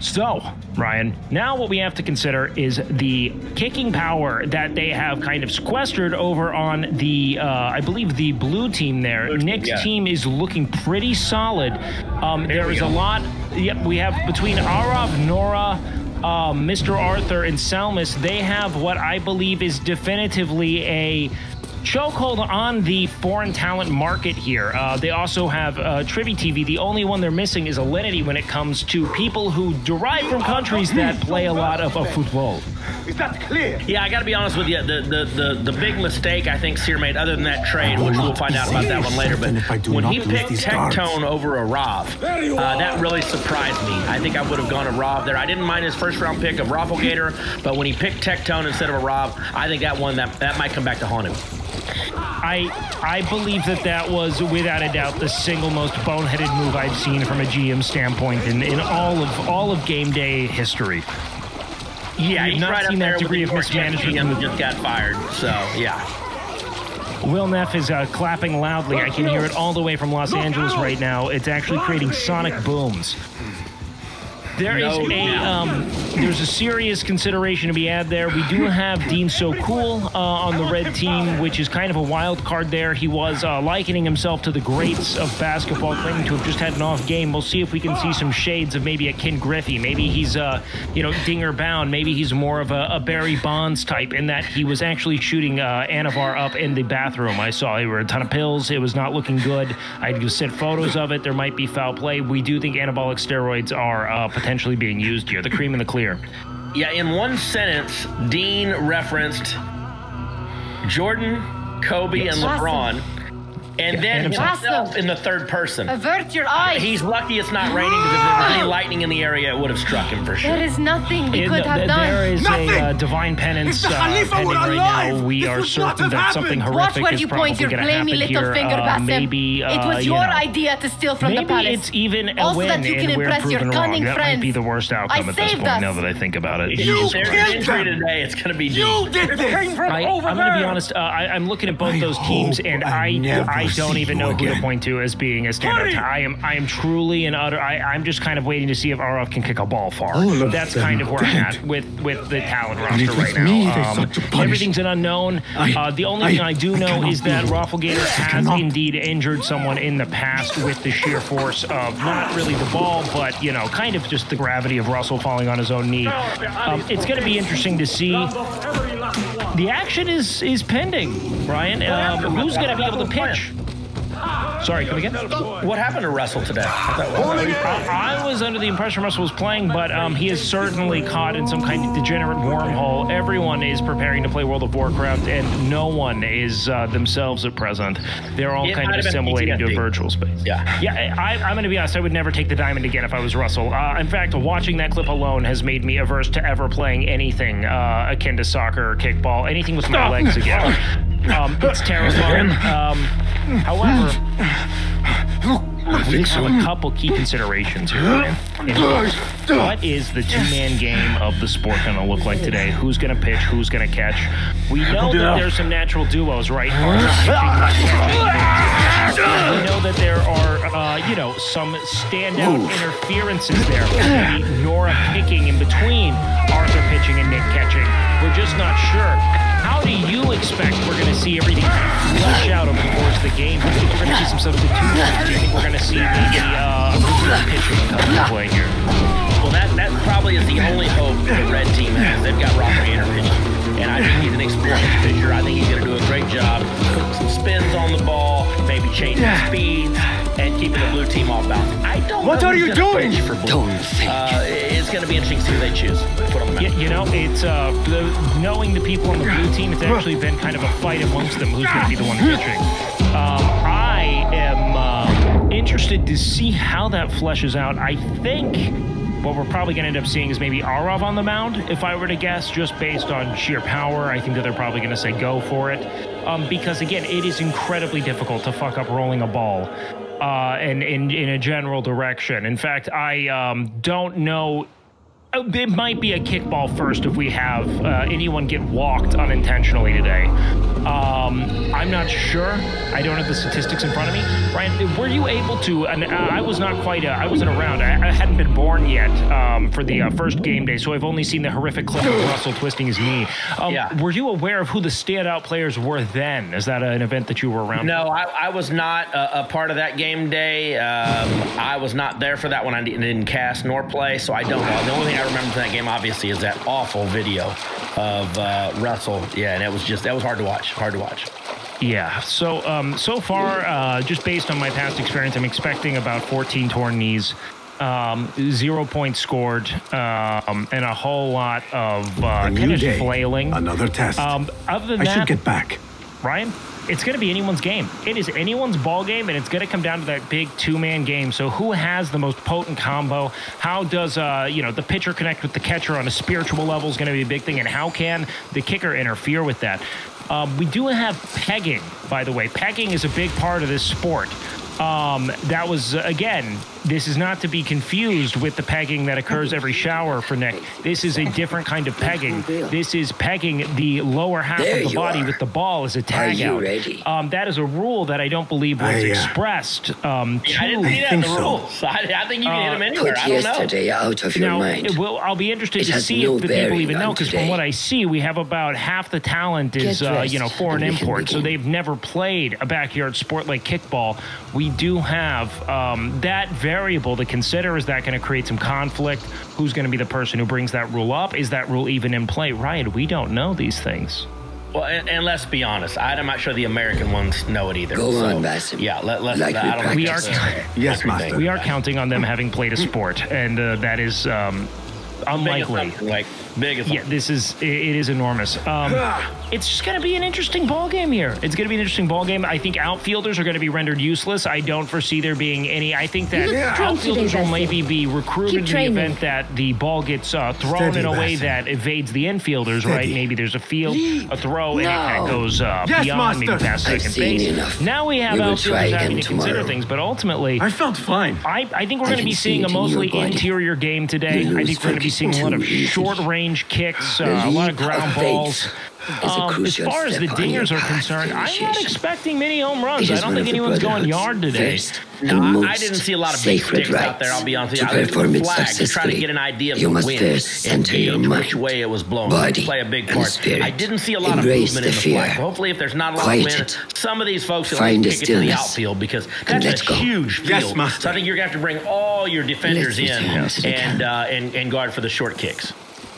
B: So, Ryan, now what we have to consider is the kicking power that they have kind of sequestered over on the, I believe, the blue team there. Nick's team is looking pretty solid. There is a lot. Yep, we have between Arav, Nora, Mr. Arthur, and Salmus. They have what I believe is definitively a chokehold on the foreign talent market here. They also have Trivi TV. The only one they're missing is Alinity when it comes to people who derive from countries that play a lot of football.
M: Is that clear?
A: Yeah, I got to be honest with you. The big mistake I think Seer made, other than that trade, which we'll find out about that one later, but when he picked Tectone over a Rav, that really surprised me. I think I would have gone a Rav there. I didn't mind his first round pick of Rafflegator, but when he picked Tectone instead of a Rav, I think that one that might come back to haunt him.
B: I believe that was without a doubt the single most boneheaded move I've seen from a GM standpoint in all of game day history.
A: Yeah,
B: I've not seen that degree of mismanagement.
A: GM just got fired, so yeah.
B: Will Neff is clapping loudly. I can hear it all the way from Los Angeles right now. It's actually creating sonic booms. There's a serious consideration to be had there. We do have Dean So Cool on the red team, which is kind of a wild card there. He was likening himself to the greats of basketball, claiming to have just had an off game. We'll see if we can see some shades of maybe a Ken Griffey. Maybe he's dinger bound. Maybe he's more of a Barry Bonds type in that he was actually shooting Anavar up in the bathroom. I saw there were a ton of pills. It was not looking good. I just sent photos of it. There might be foul play. We do think anabolic steroids are potentially being used here. The cream in the clear.
A: Yeah, in one sentence, Dean referenced Jordan, Kobe, and LeBron, and then himself in the third person.
E: Avert your eyes.
A: He's lucky it's not raining, because if there was any lightning in the area, it would have struck him for sure.
E: There is nothing we could have done.
B: There is a divine penance pending right now. We are certain that something horrific is probably going to happen here. Maybe
E: it was your idea to steal from the palace.
B: Maybe it's even a
E: also
B: win,
E: that you can
B: and we're
E: impress your
B: proven
E: cunning
B: wrong. That might be the worst outcome at this point. Now that I think about it.
A: If there's an injury today, it's going to be Dean.
B: I'm going to be honest. I'm looking at both those teams, and I don't even know who to point to as being a standout. I am truly and utter. I'm just kind of waiting to see if Arav can kick a ball far. That's kind of where I'm at with the talent roster right now. Everything's an unknown. The only thing I do know is that Rafflegator has indeed injured someone in the past with the sheer force of not really the ball, but kind of just the gravity of Russell falling on his own knee. It's going to be interesting to see. The action is pending, Brian. Who's going to be able to pitch? Sorry, come again?
A: What happened to Russell today?
B: I was under the impression Russell was playing, but he is certainly caught in some kind of degenerate wormhole. Everyone is preparing to play World of Warcraft, and no one is themselves at present. They're all kind of assimilating to a virtual space. Yeah, I'm going to be honest. I would never take the diamond again if I was Russell. In fact, watching that clip alone has made me averse to ever playing anything akin to soccer or kickball, anything with my legs again. It's terrifying. However, we have a couple key considerations here. What is the two-man game of the sport going to look like today? Who's going to pitch? Who's going to catch? We know that there's some natural duos, right? We know that there are, some standout interferences there. Maybe Nora picking in between Arthur pitching and Nick catching. We're just not sure. How do you expect we're going to see everything flush out over the course of the game? Do you think we're going to see some substitutions? Do you think we're going to see maybe original pitching come into play here?
A: Well, that probably is the only hope the red team has. They've got Rafflegator pitching, and I think he's an explosive pitcher. I think he's going to do a great job putting some spins on the ball, maybe changing speeds, and keeping the blue team off balance. I don't know.
M: What are you doing?
A: For blue. It's going to be interesting to see who they choose. Put on the map.
B: It's knowing the people on the blue team, it's actually been kind of a fight amongst them who's going to be the one pitching. I am interested to see how that fleshes out. I think what we're probably going to end up seeing is maybe Arav on the mound, if I were to guess, just based on sheer power. I think that they're probably going to say go for it. Because, again, it is incredibly difficult to fuck up rolling a ball in a general direction. In fact, I don't know It might be a kickball first if we have anyone get walked unintentionally today. I'm not sure. I don't have the statistics in front of me. Ryan, were you able to, and I was not quite, I wasn't around. I hadn't been born yet for the first game day, so I've only seen the horrific clip of Russell twisting his knee. Were you aware of who the standout players were then? Is that an event that you were around?
A: No, I was not a part of that game day. I was not there for that one. I didn't cast nor play, so I don't know. The only thing I remember from that game, obviously, is that awful video of Russell. Yeah, and that was hard to watch.
B: Yeah, so so far, just based on my past experience, I'm expecting about 14 torn knees, 0 points scored, and a whole lot of kind of flailing.
D: Another test.
B: Other than
D: I
B: that,
D: should get back.
B: Ryan, it's going to be anyone's game. It is anyone's ball game, and it's going to come down to that big two-man game. So who has the most potent combo? How does the pitcher connect with the catcher on a spiritual level is going to be a big thing, and how can the kicker interfere with that? We do have pegging, by the way. Pegging is a big part of this sport. That was, again, this is not to be confused with the pegging that occurs every shower for Nick. This is a different kind of pegging. This is pegging the lower half of the body with the ball as a tag out. That is a rule that I don't believe was expressed.
A: I didn't see that in the rules. I think you can hit him anywhere. I don't know.
C: Yesterday out of your mind.
B: Well, I'll be interested to see if the people even know, because from what I see, we have about half the talent is foreign import, so they've never played a backyard sport like kickball. We do have that variable to consider. Is that going to create some conflict? Who's going to be the person who brings that rule up? Is that rule even in play? Ryan, we don't know these things.
A: Well, and let's be honest, I'm not sure the American ones know it either.
C: Go on, Basim.
A: Yeah, let's.
C: Like
A: I don't
B: we
A: think
B: are.
D: Yes, Master.
B: We are counting on them having played a sport, and that is unlikely.
A: Big as
B: yeah, it is enormous. It's just going to be an interesting ball game here. It's going to be an interesting ball game. I think outfielders are going to be rendered useless. I don't foresee there being any. I think that outfielders will maybe be recruited in the event that the ball gets thrown in a way that evades the infielders, right? Maybe there's a throw, and it kind of goes beyond maybe past second base. Now we have outfielders having to consider things, but ultimately,
D: I felt fine.
B: I think we're going to be seeing a mostly interior game today. I think we're going to be seeing a lot of short-range kicks, a lot of ground balls. As far as the dingers are concerned, I'm not expecting many home runs. I don't think anyone's going yard today.
A: No, I didn't see a lot of big sticks out there, I'll be honest with you. I looked at the flag to try to get an idea of the wind and gauge which way it was blowing. Play a big part. I didn't see a lot of movement in the flag. Hopefully, if there's not a lot of wind, some of these folks will kick it to the outfield, because that's a huge field. So I think you're going to have to bring all your defenders in and guard for the short kicks.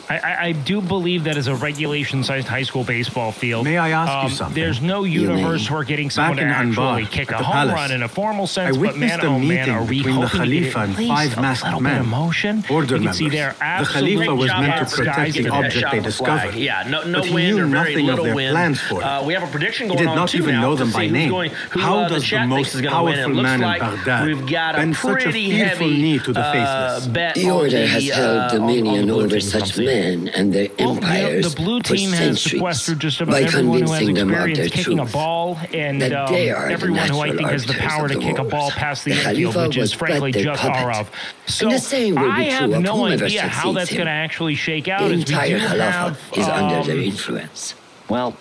B: I do believe that is a regulation-sized high school baseball field.
D: May I ask you something?
B: There's no universe where getting someone to actually kick a home run in a formal sense, but man, oh man, are we hoping to get at least a little bit of motion? You can see there absolutely
D: the Khalifa was meant to protect the object they discovered.
A: Yeah, no wind or very little wind. We have a prediction going on too now. He did not even know them by name.
D: How does the most powerful man in Baghdad bend such a fearful knee to the faceless?
C: The Order has held dominion over such men and their empires
B: the blue team
C: for
B: has
C: centuries
B: sequestered just about
C: by
B: everyone who has
C: convincing them of their
B: experience kicking a
C: truth,
B: ball, and
C: that they are
B: everyone
C: the
B: who I think has the
C: natural
B: power to
C: arbiters
B: kick a
C: of the
B: ball
C: wars.
B: past the
C: The
B: infield,
C: Khalifa
B: which is
C: was
B: frankly
C: but their
B: just
C: puppet.
B: our of. So
C: And the same will
B: I
C: be
B: have
C: true of
B: no
C: whomever
B: idea how
C: succeeds
B: that's
C: him.
B: going to actually shake out.
C: The
B: As we
C: entire
B: do
C: Khalifa
B: have,
C: is under their influence.
B: Well,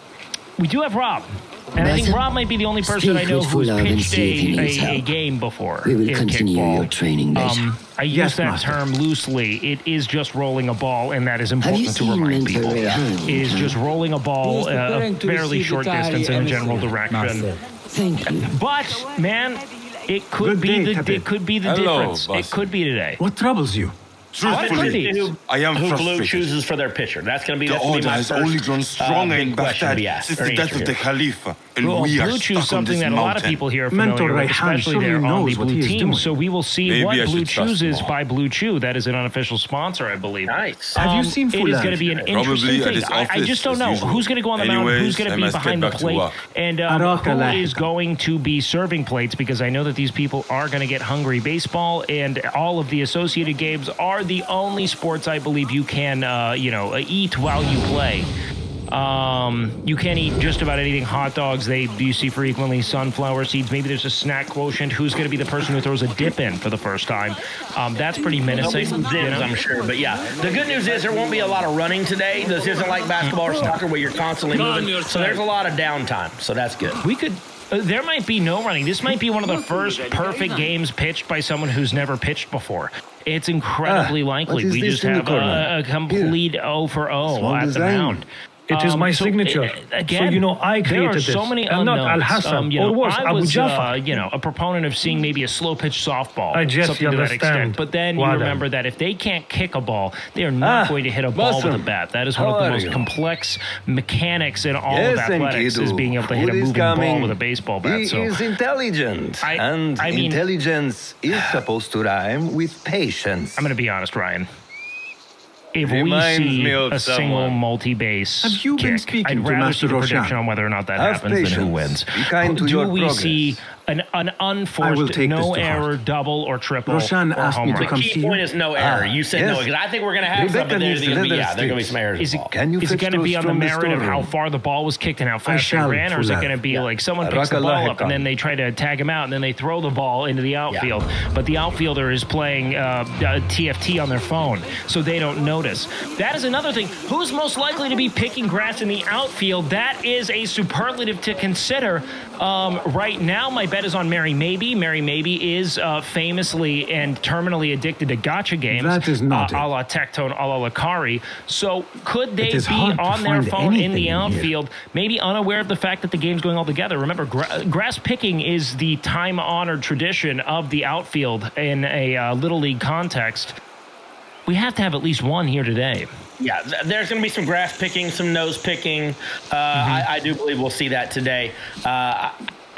B: we do have Rob. And I think Rob might be the only person I know who's pitched a game before.
C: We will
B: in
C: continue
B: kickball.
C: your training, Bishop.
B: I use that term loosely. It is just rolling a ball, and that is important to remind people. It is just rolling a ball a fairly short distance in a general direction.
C: Thank you.
B: But, man, it could be the difference. It could be today.
D: What troubles you?
A: Truthfully,
M: I am
A: who
M: frustrated.
A: Blue chooses for their pitcher. That's going to be
M: The Order
A: my
M: has
A: first,
M: only grown stronger in
A: big question to
M: Baghdad
A: be asked,
M: since
A: or
M: the death
A: answered
M: of the
A: here.
M: Khalifa, and
B: Well,
M: we are
B: Blue choose
M: stuck on
B: something
M: this
B: that a lot of
M: mountain.
B: people here are
D: Mentor
B: familiar with,
D: Rayhan
B: especially
D: surely
B: there on
D: knows
B: the
D: what he
B: blue
D: is
B: team.
D: doing.
B: So we will see
M: Maybe I
B: what
M: should
B: Blue
M: trust
B: chooses
M: more.
B: by Blue Chew. That is an unofficial sponsor, I believe.
A: Nice.
D: Have you seen
B: It is
D: Fulan?
B: going to be an interesting
M: Probably at
B: thing.
M: his
B: I
M: office,
B: just don't
M: as
B: know
M: usual.
B: who's going to go on the mound,
M: Anyways,
B: who's going
M: I
B: to be
M: must get
B: behind the
M: back to
B: plate,
M: work.
B: and who is going to be serving plates, because I know that these people are going to get hungry. Baseball and all of the associated games are the only sports I believe you can, eat while you play. You can't eat just about anything. Hot dogs, you see frequently. Sunflower seeds. Maybe there's a snack quotient. Who's going to be the person who throws a dip in for the first time? That's pretty menacing.
A: Some dips, I'm sure. But yeah, the good news is there won't be a lot of running today. This isn't like basketball or soccer where you're constantly moving. So there's a lot of downtime. So that's good.
B: There might be no running. This might be one of the first perfect games pitched by someone who's never pitched before. It's incredibly likely. We just have a complete 0 for 0 at the mound.
N: It is my signature.
B: Again,
N: so you know I created
B: this. There are so many
N: unknowns.
B: unknowns.
N: Not Al-Hassan or worse,
B: I
N: Abu
B: was,
N: Jafar.
B: a proponent of seeing maybe a slow pitch softball.
N: I just
B: something to that extent.
N: understand.
B: But then you
N: Why
B: remember that if they can't kick a ball, they are not going to hit a ball with a bat. That is one of the most complex mechanics in all of athletics, is being able to hit a moving ball with a baseball bat.
Q: He is intelligent, and intelligence is supposed to rhyme with patience.
B: I'm going to be honest, Ryan. If we see a single multi-base kick, I'd rather see the prediction on whether or not that happens than who wins. Do we see an unforced, no-error double or triple
D: Roshan
B: or
D: asked
B: home
D: me to
B: run?
D: come
A: The key point is no error. You said no, because I think we're going to have some, but there's going to be some errors.
B: Is it going to be on the merit of how far the ball was kicked and how fast they ran, or is it going to be like someone picks the ball up and then they try to tag him out and then they throw the ball into the outfield, but the outfielder is playing TFT on their phone, so they don't notice? That is another thing. Who's most likely to be picking grass in the outfield? That is a superlative to consider. Right now, my bet is on Mary Maybe. Mary Maybe is famously and terminally addicted to gacha games.
D: That is not
B: a la Tectone, a la Lakari. So could they be on their phone in the outfield, maybe unaware of the fact that the game's going all together? Remember, grass picking is the time-honored tradition of the outfield in a Little League context. We have to have at least one here today.
A: Yeah, there's going to be some grass picking, some nose picking. I do believe we'll see that today.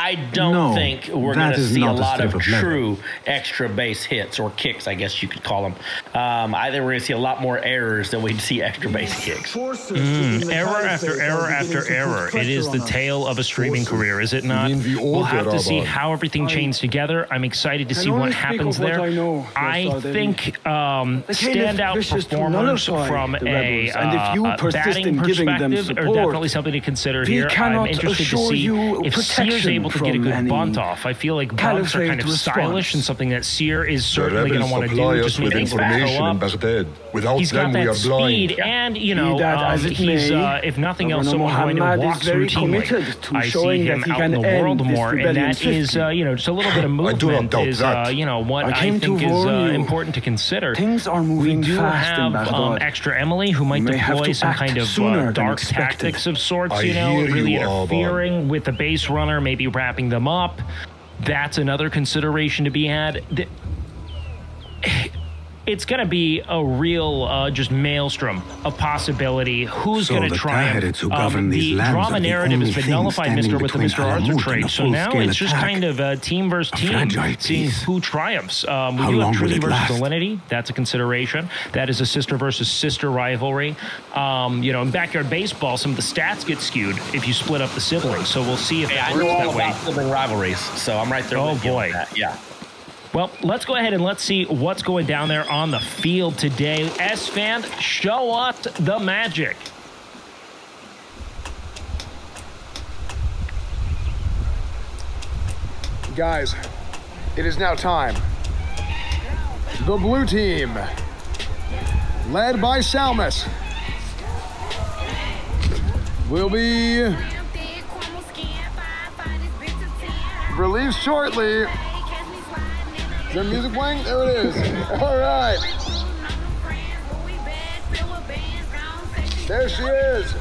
A: I don't think we're going to see a lot of true extra base hits or kicks, I guess you could call them. I think we're going to see a lot more errors than we'd see extra base kicks.
B: Error after error after error. It is the tale of a streaming career, is it not? We'll have to see how everything chains together. I'm excited to see what happens there. I think standout performance from a batting perspective are definitely something to consider here. I'm interested to see if Sear's able to get a good bunt off. I feel like bunts are kind of stylish and something that Sear is certainly going to want to do. Just make things go up. He's got that speed, and he's if nothing else, someone who I know walks routinely. I see him out in the world more, and that is just a little bit of movement is what I think is important to consider. We do have extra Emily, who might deploy some kind of dark tactics of sorts, really interfering with the base runner, maybe wrapping them up. That's another consideration to be had. It's going to be a real just maelstrom of possibility. Who's going to triumph? The drama narrative has been nullified, Mr. with the Mr. Arthur trade. So now it's just kind of a team versus team, seeing who triumphs. We do have Trinity versus Alinity. That's a consideration. That is a sister versus sister rivalry. In backyard baseball, some of the stats get skewed if you split up the siblings. So we'll see if that works that way.
A: Sibling rivalries, so I'm right there.
B: Oh boy,
A: yeah.
B: Well, let's go ahead and let's see what's going down there on the field today. S-Fan, show us the magic.
I: Guys, it is now time. The blue team, led by Salmus, will be released shortly. Is there music playing? There it is. All right. There she is.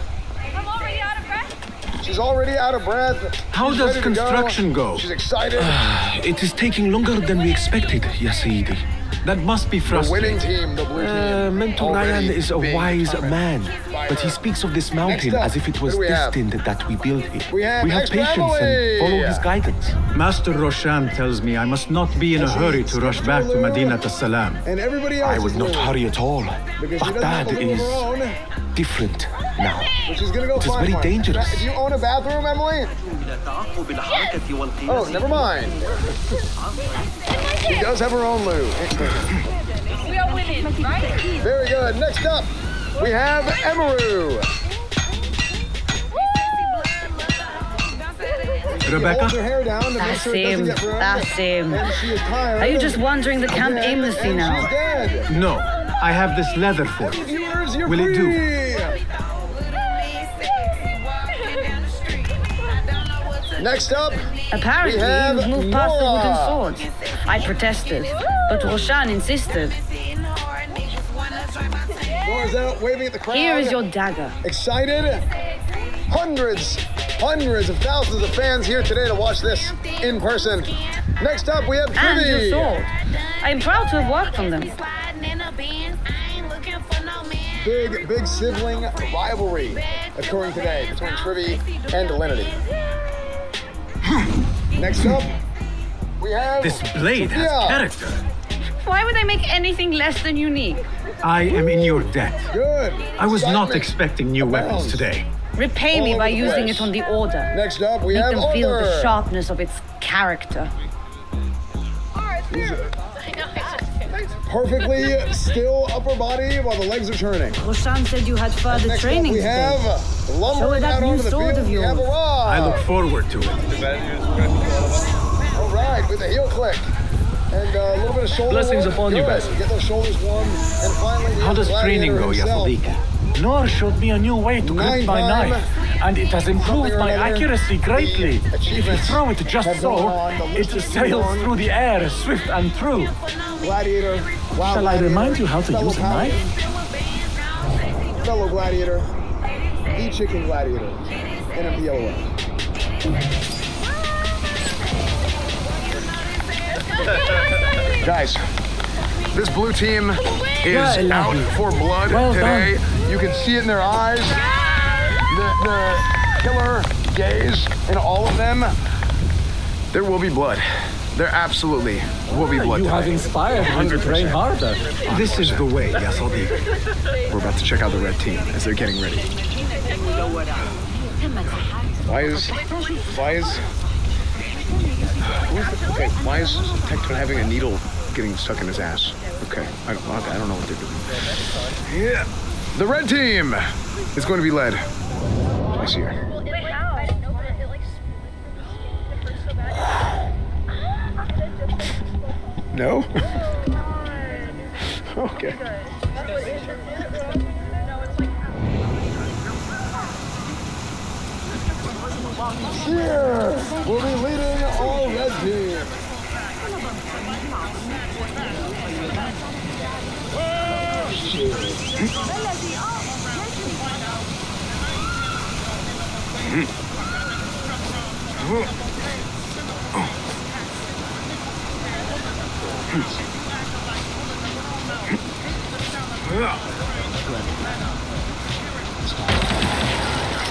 F: I'm already out of breath.
I: She's already out of breath.
D: How does construction go?
I: She's excited.
H: It is taking longer than we expected, Yasidi.
D: That must be frustrating.
I: The winning team, the blue team.
H: Mentor Ryan is a wise man, but he speaks of this mountain as if it was destined that we build it.
I: We have
H: patience and follow his guidance.
D: Master Roshan tells me I must not be in a hurry to rush back to Madinat as-Salam.
I: And everybody else
H: I would not hurry at all. Baghdad is different now.
I: She's gonna go
H: it is very dangerous.
I: Do you own a bathroom, Emily? Oh, never mind. She does have her own loo.
F: We are winning, right?
I: Very good. Next up, we have Emaru.
D: Rebecca?
I: Hold your hair down to make sure it doesn't get ruined.
O: That's him.
I: And she is tired.
O: Are you just wandering the camp
I: Again,
O: aimlessly
I: and
O: now?
I: she's dead.
D: No, I have this leather for you.
I: Viewers, you're
D: Will it do?
I: Next up,
O: Apparently,
I: we have
O: you've moved past the wooden
I: Nora.
O: swords. I protested, but Roshan insisted.
I: Nora's out waving at the crowd.
O: Here is your dagger.
I: Excited? Hundreds of thousands of fans here today to watch this in person. Next up, we have
O: And your
I: Privy.
O: sword. I am proud to have worked on them.
I: Big sibling rivalry occurring today between Trivy and Alinity. Next up, we have
D: This blade has
I: Sophia.
D: character.
O: Why would I make anything less than unique?
D: I am in your debt.
I: Good.
D: I was not
I: Excitement
D: expecting new weapons
I: abounds.
D: today.
O: Repay
I: All
O: me
I: over
O: by
I: the
O: using
I: place.
O: it on the order.
I: Next up, we
O: Make
I: have
O: them feel the
I: Arthur.
O: sharpness of its character.
I: Perfectly still upper body while the legs are turning.
O: Roshan said you had further
I: Next
O: training
I: up, we
O: today.
I: have
O: Show her
I: lumbering
O: that
I: out
O: new
I: onto the
O: sword
I: field.
O: of
I: We have
O: yours.
I: Mirage.
D: I look forward to it.
I: All right, with a heel click. And a little bit of shoulder
H: Blessings
I: work.
H: upon you,
I: Good.
H: Basil.
I: Get those shoulders warm. And finally, we
D: How
I: have
D: does
I: the
D: training go,
I: gladiator himself.
D: Yasadiki?
N: Nor showed me a new way to grip my
I: Nine-time
N: knife, and it has improved
I: something or
N: my
I: another.
N: accuracy greatly.
I: The
N: If you
I: achievements
N: throw it just
I: have
N: so,
I: gone on, the
N: it
I: list is
N: sails
I: on.
N: through the air, swift and true.
I: Gladiator. Wow,
N: Shall I
I: gladiator,
N: remind you how to
I: fellow
N: use a
I: paladin,
N: knife?
I: Fellow gladiator, the chicken gladiator, in a yellow one. Guys, this blue team is out for blood today. You can see it in their eyes. The killer gaze in all of them. There will be blood. There absolutely will be blood
N: You have
I: today.
N: inspired me to train harder.
D: This is the way, Yasadiki.
I: We're about to check out the red team as they're getting ready. Why is Tecton having a needle getting stuck in his ass? Okay, I don't know what they're doing. Yeah, the red team is going to be led by Seer. No? Okay. Seer will be leading all red team.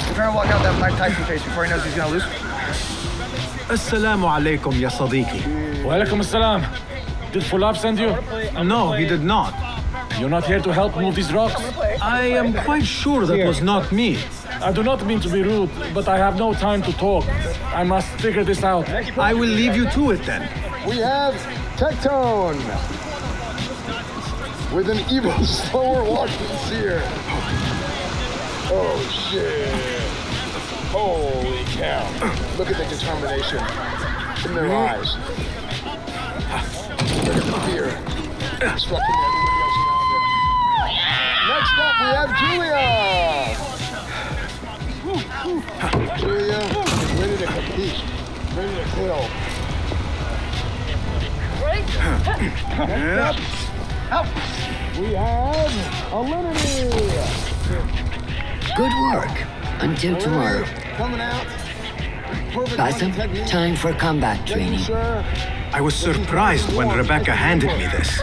T: Prepare to walk out that Mike Tyson face before he knows he's gonna lose.
D: Assalamu alaikum, Yasadiki.
N: Walaikum assalam. Did Fulab send you?
D: No, he did not.
N: You're not here to help move these rocks?
D: I am quite sure that was not me.
N: I do not mean to be rude, but I have no time to talk. I must figure this out.
D: I will leave you to it then.
I: We have Tectone with an even slower walk than Seer. Oh shit. Holy cow. Look at the determination in their eyes. Look at the fear disrupting everybody else around them. Next up, we have Julia. Julia is ready to compete, ready to kill. Next up, we have Alinity.
C: Good work. Until tomorrow.
I: Coming out. Perfect
C: Basim,
I: technique.
C: time for combat training.
D: I was surprised when Rebecca handed me this.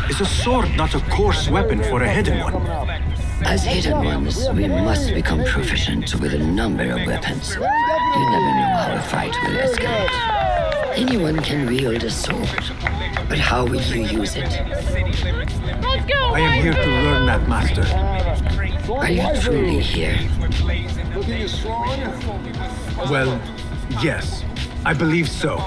D: It's a sword, not a coarse weapon for a hidden one.
C: As hidden ones, we must become proficient with a number of weapons. You never know how a fight will escalate. Anyone can wield a sword, but how will you use it?
E: Let's go!
D: I am here to learn that, Master.
C: Are you truly here?
I: Looking as strong.
D: Well, yes, I believe so.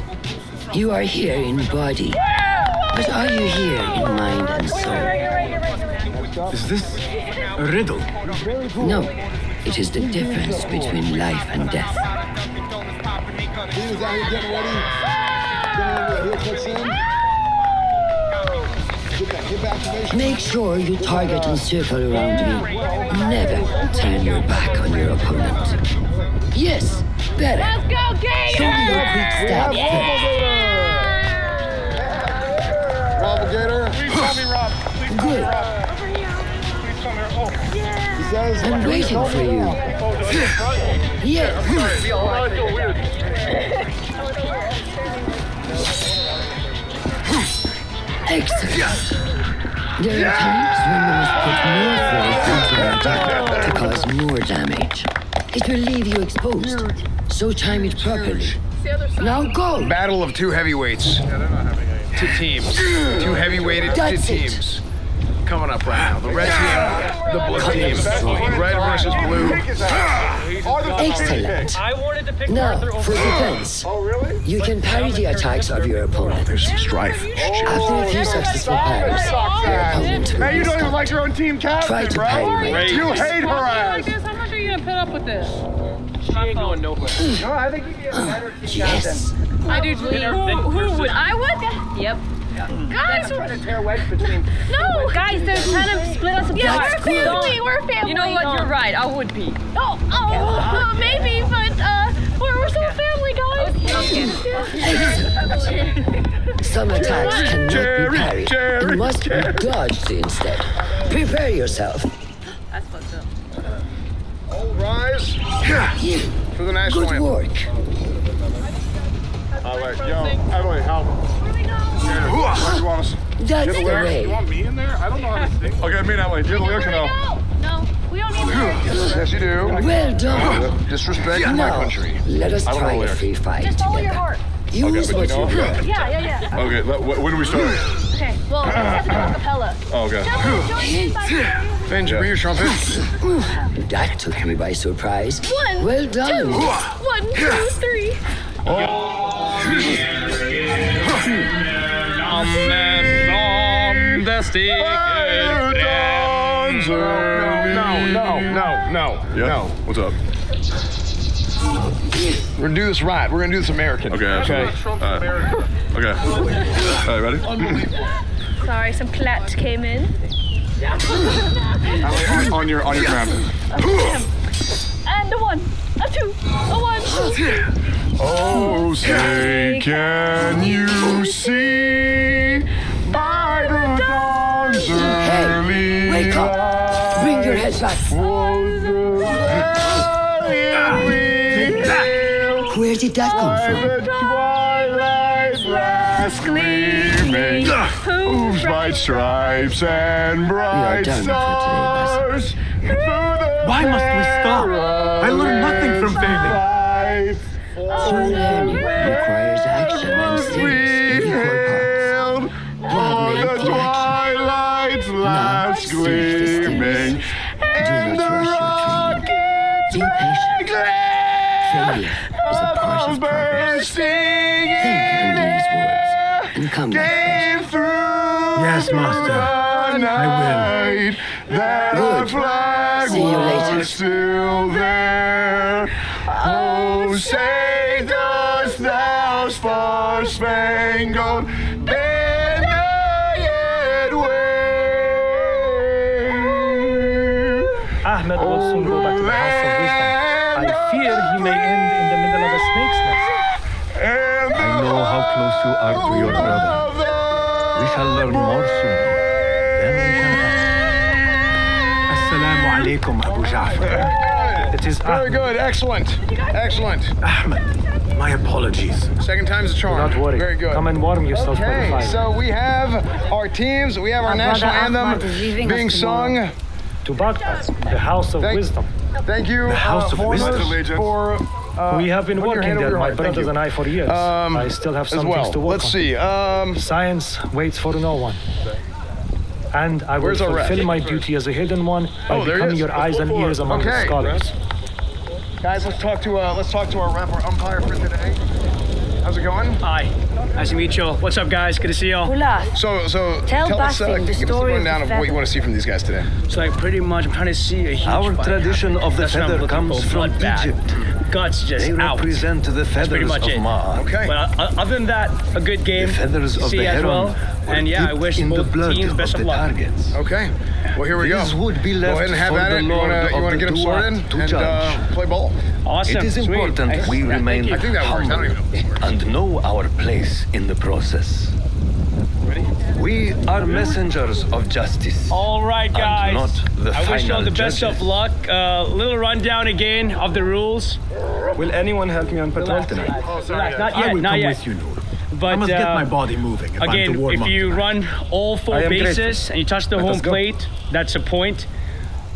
C: You are here in body, but are you here in mind and soul?
D: Is this a riddle?
C: No, it is the difference between life and death.
I: He was out here getting ready. Heel kicks in.
C: Make sure you target and circle around me. Never turn your back on your opponent. Yes, better.
R: Let's go, Gator!
C: Show me your quick stab
I: Rob Gator.
K: Please call me Rob. Please call me Rob. Please call me Rob. Oh.
I: He says,
C: I'm waiting for you. Yes. Excellent. There are times when you must put more force into an attack to cause more damage. It will leave you exposed, so time it properly. Now go!
I: Battle of two heavyweights. To teams. Two heavyweighted to teams. Coming up right now. The red team, the blue team. Red versus blue.
C: Excellent. Now, for defense. You can parry the attacks of your opponent.
I: There's some strife.
C: After a few successful parries, your opponent will
M: Hey, you
C: be
M: don't even
C: stopped.
M: like your own team captain,
C: Try to
M: bro.
C: parry my
M: You hate her ass.
U: How much are you gonna put up with this?
S: She ain't going nowhere.
M: No, I think you'd be a better
C: Yes.
U: I do too. Who would? I would? Yep. Guys,
M: trying to tear wedge between.
U: no, guys, they're trying to split us apart.
R: Yeah, we're family. We're family.
U: You know what? You're right. I would be.
R: Maybe, but we're still family, guys.
C: Excellent. Some attacks cannot be parried and must be dodged instead. Prepare yourself.
U: That's fucked up.
I: All rise. For the national
C: Good
I: anthem.
C: work.
K: All right, yo, Emily, help. Where do you want us?
C: That's the way.
K: You want me in there? I don't know how to sing. Okay, me and Emily. Do you have the lyrics or no?
R: No, we don't need to.
I: Yes, you do.
C: Well done.
I: Disrespect my
C: Now,
I: country.
C: let us
K: I don't know
C: try a
K: lyrics.
C: free fight
R: Just follow your
C: together.
R: heart.
C: Use
K: but
C: what
K: you know?
C: you've learned.
R: Yeah.
K: Okay, when do we start?
R: Okay, well, we have to do a cappella.
K: Oh, okay.
I: Benji, bring your trumpet.
C: That took me by surprise.
R: One,
C: Well done.
R: 1, 2, 3.
I: No.
K: What's up?
I: We're gonna do this right. We're gonna do this American.
K: Okay. Okay. Okay. All right, ready?
R: Sorry, some plats came in.
K: on your command.
R: And a 1, a 2, a 1.
K: Oh, say, can you see by the dawn's early
C: Wake up. Bring your head back. Where did that come from?
K: Twilight's last gleaming, hooves bright stripes and bright
C: done for
K: stars.
N: Why must we stop? I learned nothing from failing.
C: True learning requires action and stillness in equal parts. You have made good action.
K: Twilight's last gleaming,
C: Do not rush your training. Be patient. Failure is a part of progress. Think on these words and come back better.
N: Yes, master. I will.
K: That our flag
C: See you later.
K: was still there. Oh, say dost thou star-spangled banner yet wave?
N: Ahmed will soon go back to the House of Wisdom. I fear he may end in the middle of a snake's nest.
K: I
H: know how close you are to your brother. We shall learn more soon. Then we can ask.
D: Assalamu alaikum, Abu Ja'far.
N: It is
I: Very good. Excellent. Excellent.
D: Ahmed, my apologies.
I: Second time's a charm.
N: Not worry.
I: Very good.
N: Come and warm yourself for the
I: Okay,
N: fight.
I: so we have our teams. We have our national anthem being sung.
N: To Baghdad, the House of Wisdom.
I: Thank you,
N: The House of
I: foreigners,
N: Wisdom.
I: for
N: we have been
I: putting your
N: working
I: hand over
N: there,
I: your
N: my
I: heart. Thank
N: brothers
I: you.
N: and I, for years. I still have some
I: as well.
N: things to work
I: Let's
N: on.
I: see.
N: Science waits for no one. And I will
I: Where's our rep?
N: fulfill my duty as a hidden one by
I: Oh, there he
N: becoming
I: is.
N: your eyes and ears among the
I: Okay.
N: scholars.
I: Guys, let's talk to our rep, our umpire for today. How's it going?
G: Hi. Nice to meet you. What's up, guys? Good to see y'all.
I: So
G: Tell
I: tell us,
G: Basim the
I: give us a
G: story of
I: rundown
G: the
I: of what you want to see from these guys today.
G: So, like, pretty much, I'm trying to see a huge
H: Our
G: fight
H: tradition
G: happening.
H: of the
G: That's what I'm
H: feather
G: looking
H: comes
G: for.
H: from
G: Bloodbath.
H: Egypt.
G: guts just
Q: They
G: out.
Q: represent the
G: That's pretty
Q: feathers
G: much
Q: of
G: it.
Q: Ma.
I: Okay.
G: But other than that, a good game.
Q: The feathers of
G: See
Q: the
G: you as well.
Q: heron were
G: And yeah, I
Q: dipped
G: wish
Q: in the
G: both
Q: blood
G: teams best
Q: of
G: of
Q: the
G: luck.
Q: targets.
I: Okay. Well, here we go.
Q: These would be
I: Go
Q: left
I: ahead and have
Q: for
I: at
Q: the
I: it. You
Q: Lord
I: want to
Q: of
I: get them
Q: the
I: sorted
Q: Duat to
I: and
Q: judge.
I: play ball?
G: Awesome.
Q: It is
G: Sweet.
Q: important
G: Nice.
Q: we
G: Yeah,
Q: remain
G: thank
I: I think that works. I don't even know if this works.
Q: and know our place in the process.
I: Ready?
Q: We are messengers of justice.
G: All right, guys.
Q: not the
G: I wish you all
Q: final
G: the best
Q: judges.
G: of luck. Little rundown again of the rules.
N: Will anyone help me on patrol tonight?
I: Oh, sorry.
G: Not
D: I
G: yet,
D: will
G: not
D: come
G: yet.
D: with you, Noor.
G: But
D: I must get my body moving if I'm
G: again,
D: to warm
G: if
D: up
G: you
D: tonight.
G: run all
N: I
G: four
N: am
G: bases
N: grateful.
G: and you touch the
N: Let
G: home
N: us go.
G: plate, that's a point.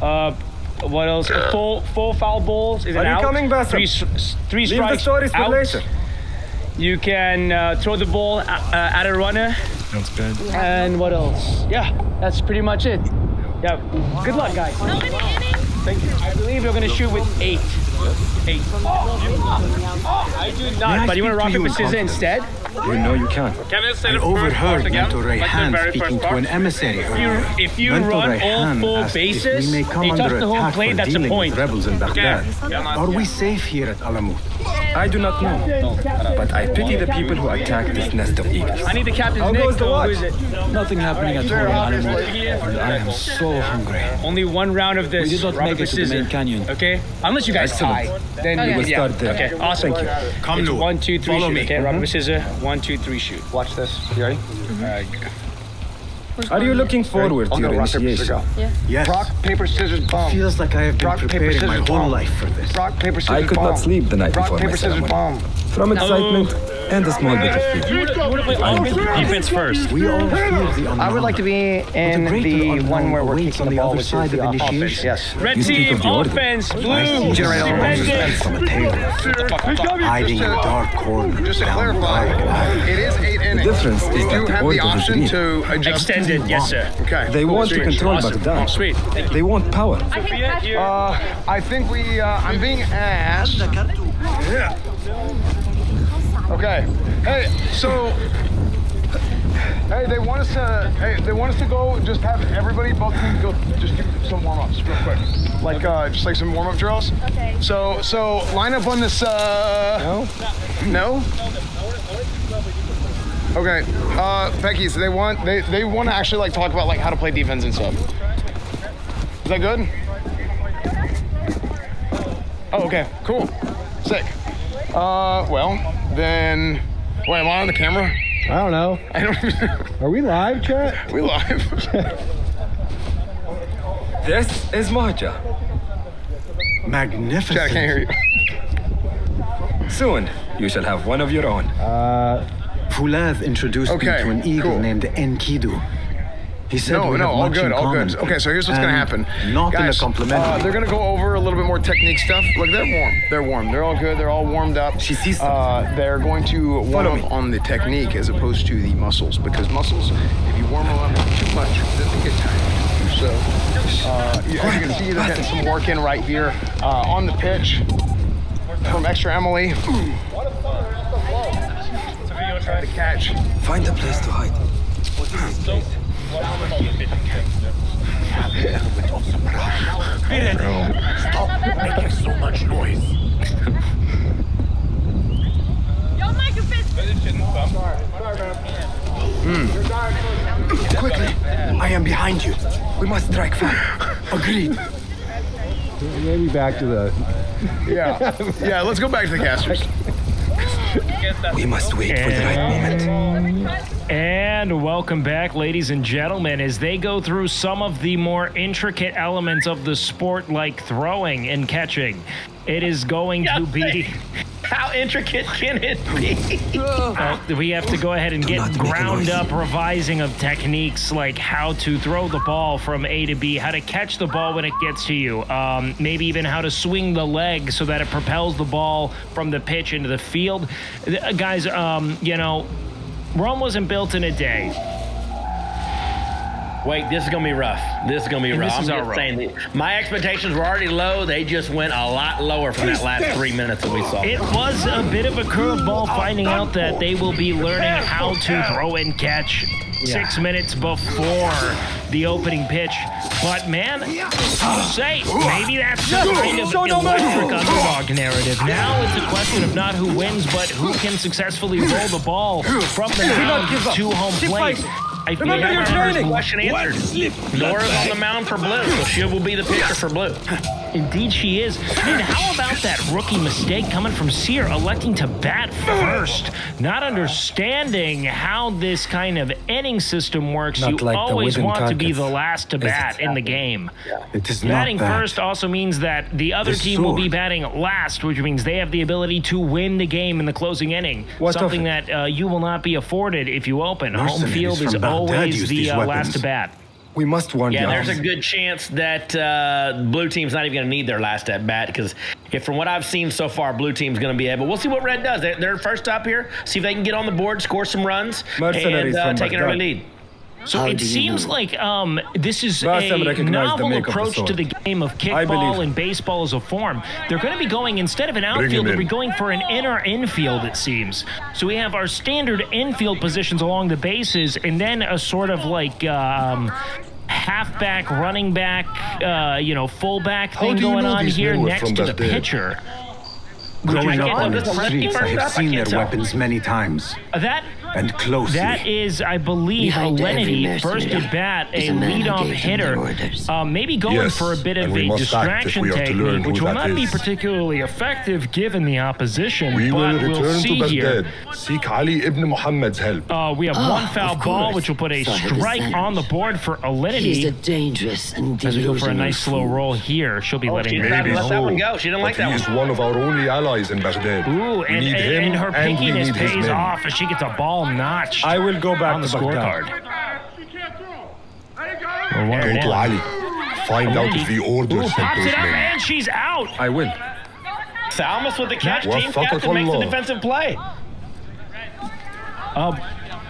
G: What else? Four foul balls is an
N: Are you
G: out.
N: coming, Bassam?
G: Three
N: Leave the
G: strikes
N: stories for
G: out.
N: later.
G: You can throw the ball at a runner.
N: Sounds good.
G: And what else? Yeah, that's pretty much it. Yeah, good luck, guys.
R: How many innings?
G: Thank you. I believe you're gonna shoot with 8. 8. I do
D: May
G: not.
D: I
G: But you want to
D: speak
G: rock
D: to you
G: paper
D: in
G: scissors
D: confidence?
G: instead?
N: You know you can.
D: I overheard Mentor Rayhan speaking to an emissary earlier.
G: If you
D: Mentor
G: run all
D: Rayhan
G: four
D: asked if
G: bases,
D: we may come
G: you touch
D: under
G: the home
D: attack
G: plate,
D: for
G: that's a
D: dealing
G: point.
D: with rebels in Baghdad.
G: Yeah.
D: Are we safe here at Alamut?
N: I do not know, but I pity the people who attacked this nest of eagles.
G: I need the captain's
N: How
G: name.
N: goes the watch?
G: Who is it?
P: Nothing happening at home, animal. And I am so hungry.
G: Only one round of this.
P: We did not
G: rock,
P: make
G: paper,
P: it to the main
G: scissors.
P: canyon.
G: Okay? Unless you guys tie. Then
N: We will
G: yeah.
N: start there.
G: Okay, awesome.
N: Thank you.
D: Come,
G: It's
D: Noor.
G: 1, 2, 3,
D: Follow
G: shoot.
D: me.
G: Okay, rock, paper, scissors. 1, 2, 3, shoot.
T: Watch this. You ready?
N: Are you looking forward to
T: I'll go
N: your
T: rock, paper, scissors,
N: initiation?
T: go.
D: Yes.
T: Rock, paper, scissors, bomb.
D: Feels like I have been
T: Rock, paper,
D: preparing my
T: scissors,
D: whole
T: bomb.
D: life for this.
T: Rock, paper, scissors,
N: I could
T: bomb.
N: not sleep the night
T: Rock,
N: before my
T: paper, scissors,
N: ceremony.
T: bomb.
N: From excitement and a small bit of fear.
G: You want to play offense or defense first?
D: We all fear the unknown.
T: I would like to be in
D: greater
T: the
D: unknown
T: one where we're
D: awaits
T: kicking
D: on
T: the
D: the
T: ball,
D: other
T: which is
D: side
T: the
D: of
T: offense.
D: initiation.
T: Yes.
G: Red
N: You speak
G: team,
N: of the order.
G: offense, blue,
D: I see
T: Generate all
D: monsters
G: defenders.
D: from a tail, hiding in dark corners.
I: Just to
D: down
I: clarify,
D: dark alleys.
I: it is 8 innings.
N: difference is
I: You
N: that
I: do
N: the
I: have the
N: order is
I: option
N: green.
I: to adjust.
G: Extended, yes, sir.
I: Okay.
N: They
I: cool,
N: want to
I: sweet.
N: control
G: Awesome.
N: Baghdad.
G: Sweet. Thank you.
N: They want power.
I: I think we. I'm being asked. Yeah. Okay. Hey, so. Hey, they want us to. Hey, they want us to go. Just have everybody, both teams, go. Just do some warm-ups real quick. Like, just like some warm-up drills.
R: Okay.
I: So line up on this. No. No. Okay. Becky, so they want to actually like talk about like how to play defense and stuff. Is that good? Oh, okay. Cool. Sick. Well, then. Wait, am I on the camera?
N: I don't know.
I: I don't.
N: Are we live, chat?
I: We live.
N: This is Mahja.
D: Magnificent.
I: Chat, I can't hear you.
N: Soon, you shall have one of your own.
D: Fulad introduced me
I: Okay,
D: to an eagle
I: cool.
D: named Enkidu. He said we have
I: all
D: much
I: good,
D: in
I: all
D: common.
I: good. Okay, so here's what's gonna
D: And
I: happen.
D: Not
I: Guys,
D: in a complimentary.
I: they're gonna go over a little bit more technique stuff. Look, they're warm. They're warm. They're all good. They're all warmed up.
N: She sees something.
I: They're going to warm up on the technique as opposed to the muscles, because muscles, if you warm them up too much, then they get tired. So, as you can see, they're getting some work in right here on the pitch from Extra Emily. Trying to catch.
N: Find a place to hide.
R: Stop making so much noise. Yo, Mike, your fist.
D: Quickly, I am behind you.
N: We must strike fire.
D: Agreed.
N: Maybe back to the...
I: Yeah, let's go back to the casters.
N: We must wait for the right moment.
B: And welcome back, ladies and gentlemen, as they go through some of the more intricate elements of the sport, like throwing and catching. It is going to be...
A: How intricate can it be?
B: We have to go ahead and get ground up revising of techniques, like how to throw the ball from A to B, how to catch the ball when it gets to you, maybe even how to swing the leg so that it propels the ball from the pitch into the field. Guys, you know, Rome wasn't built in a day.
A: Wait, this is gonna be rough. This is gonna be
B: And
A: rough.
B: this
A: I'm
B: is our
A: just
B: rough.
A: saying that my expectations were already low. They just went a lot lower from that last 3 minutes that we saw.
B: It was a bit of a curveball finding out that they will be learning how to throw and catch 6 minutes before the opening pitch. But man, I'll say, maybe that's the kind of electric underdog narrative. Now it's a question of not who wins, but who can successfully roll the ball from the mound to home plate. I feel
G: Remember your training.
A: Question answered. Nora's on the mound for Blue, so she will be the pitcher for Blue.
B: Indeed she is. And how about that rookie mistake coming from Sear, electing to bat first? Not understanding how this kind of inning system works.
D: Not
B: you
D: like
B: always
D: the
B: want to be
D: targets.
B: the last to bat in the game.
D: It is
B: Batting
D: not that.
B: first also means that the other
D: This
B: team will be
D: sword.
B: batting last, which means they have the ability to win the game in the closing inning.
D: What
B: Something
D: of
B: that you will not be afforded if you open. Home
D: Mercenaries
B: field is
D: from Baghdad
B: always
D: use
B: the
D: these
B: last
D: weapons.
B: to bat.
D: We must warn
A: Yeah,
D: the
A: there's a
D: others.
A: good chance that Blue team's not even going to need their last at bat because if from what I've seen so far, Blue team's going to be able. We'll see what Red does. They're first up here. See if they can get on the board, score some runs,
D: Mercenaries
A: and
D: from
A: take an
D: Baghdad.
A: early lead.
B: So
C: How
B: it
C: do you
B: seems
C: know?
B: like this is
D: Bassam
B: a
D: recognized the
B: novel
D: make of the
B: approach to
D: sword.
B: the game of
D: I
B: kickball
D: believe.
B: and baseball as a form. They're going to be going, instead of an
H: him
B: outfield, they'll be
H: in.
B: going for an inner infield, it seems. So we have our standard infield positions along the bases, and then a sort of like halfback, running back, fullback thing
H: do you
B: going
H: know
B: on
H: these
B: here
H: men were
B: next
H: from
B: to the
H: Baghdad?
B: pitcher.
D: Growing up on
A: Does
D: the
A: the lefty
D: streets, I
A: first
D: have
A: up? I
D: seen
A: can't
D: their
A: tell.
D: weapons many times.
B: That
D: Closely.
B: That is, I believe,
C: Behind every
B: Alenity, first
C: mercenary
B: at bat,
C: is
B: a
C: a man who
B: leadoff
C: gave them their
B: hitter.
C: orders.
B: Maybe going
H: Yes,
B: for a bit of
H: and we
B: a
H: must act if
B: distraction
H: we are to learn
B: technique,
H: who
B: which will
H: that
B: not be
H: is.
B: particularly effective given the opposition.
H: We will
B: but we'll
H: return
B: see
H: to
B: here.
H: Baghdad. Seek Ali ibn Muhammad's help.
B: We have one foul
C: of
B: ball,
C: course.
B: which will put a
C: Sahib is
B: strike
C: sent.
B: on the board for
C: He's a
B: Alenity.
C: dangerous and
B: As we go for a
C: delusional
B: nice slow
C: fool.
B: roll here, she'll be letting
A: she
B: it
A: decided to
B: go.
A: let that one go. She didn't like
H: But
A: that
H: he
A: one.
H: is one of our only allies in Baghdad.
B: Ooh,
H: We
B: and,
H: need
B: and,
H: him,
B: and her
H: and we
B: pickiness
H: need his
B: pays
H: men.
B: off as she gets a ball notched
D: I will go back
B: on the
D: to Baghdad.
B: scorecard. We're one
H: Go
B: and
H: to
B: one.
H: Ali. Find out if the order
B: Ooh,
H: sent
B: pops
H: those
B: it up,
H: men.
B: and she's out.
D: I will.
A: Salmas with the catch. Team
H: Waffaqak
A: captain makes the
H: Allah.
A: defensive play.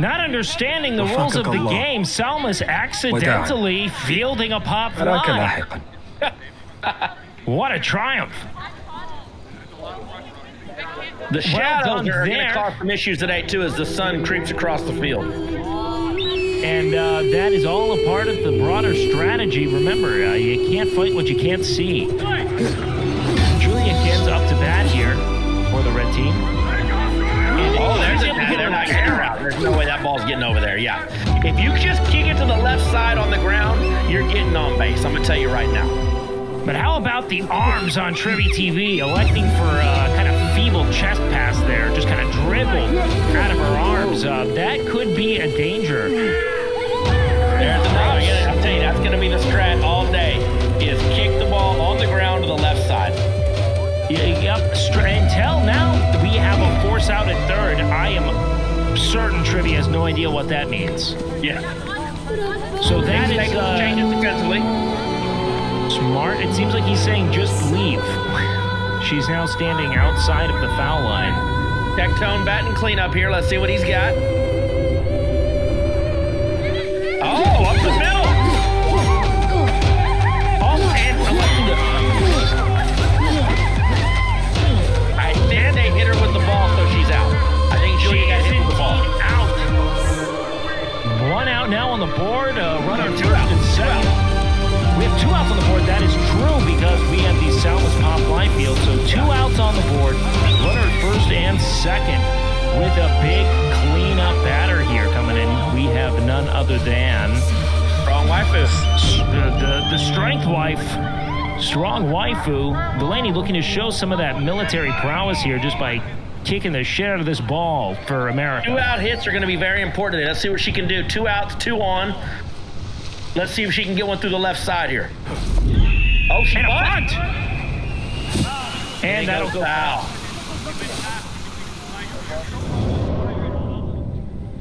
B: Not understanding the rules of the
D: Allah.
B: game, Salmas accidentally fielding a pop fly.
D: أراك لاحقا.
B: What a triumph.
A: The shadows
B: done
A: are going
B: there.
A: to cause some issues today, too, as the sun creeps across the field.
B: And that is all a part of the broader strategy. Remember, you can't fight what you can't see. Julia gets up to bat here for the red team.
A: Oh, there's
B: He's
A: a
B: able to get
A: they're
B: it
A: not
B: right
A: getting
B: there.
A: out. There's no way that ball's getting over there. Yeah. If you just kick it to the left side on the ground, you're getting on base. I'm going to tell you right now.
B: But how about the arms on Trivy TV, electing for kind of feeble chest pass there, just kind of dribbled out of her arms. That could be a danger.
A: There's another. I'll tell you, that's going to be the strat all day, is kick the ball on the ground to the left side.
B: Yep, until now, we have a force out at third. I am certain Trivy has no idea what that means.
A: Yeah.
B: So that
A: Make
B: is
A: some changes defensively.
B: smart. It seems like he's saying just leave. She's now standing outside of the foul line.
A: Tectone batting cleanup here. Let's see what he's got. Oh, up the middle.
B: Oh, and electing to...
A: I think they hit her with the ball, so she's out. I think
B: She
A: Julia got
B: is
A: hit with the ball.
B: indeed out. One out now on the board. Runner
A: Two
B: first
A: out.
B: and second. We have 2 outs on the board. That is true because we have the Salmas Pop fly field. So 2 outs on the board. Runner first and second with a big cleanup batter here coming in. We have none other than
A: Wrong waifu.
B: the strength wife. Strong waifu. Delaney looking to show some of that military prowess here just by kicking the shit out of this ball for America.
A: 2 out hits are going to be very important today. Let's see what she can do. 2 outs, 2 on. Let's see if she can get one through the left side here. Oh, she
B: And a
A: bunt.
B: bunt. And that'll go
A: foul.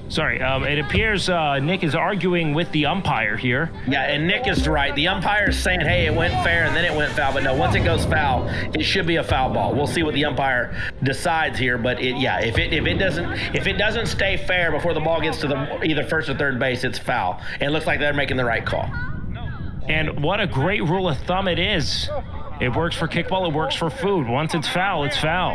B: Sorry, it appears Nick is arguing with the umpire here.
A: Yeah, and Nick is right. The umpire is saying, hey, it went fair, and then it went foul. But no, once it goes foul, it should be a foul ball. We'll see what the umpire decides here. But if it doesn't stay fair before the ball gets to the either first or third base, it's foul. And it looks like they're making the right call.
B: And what a great rule of thumb it is. It works for kickball, it works for food. Once it's foul, it's foul.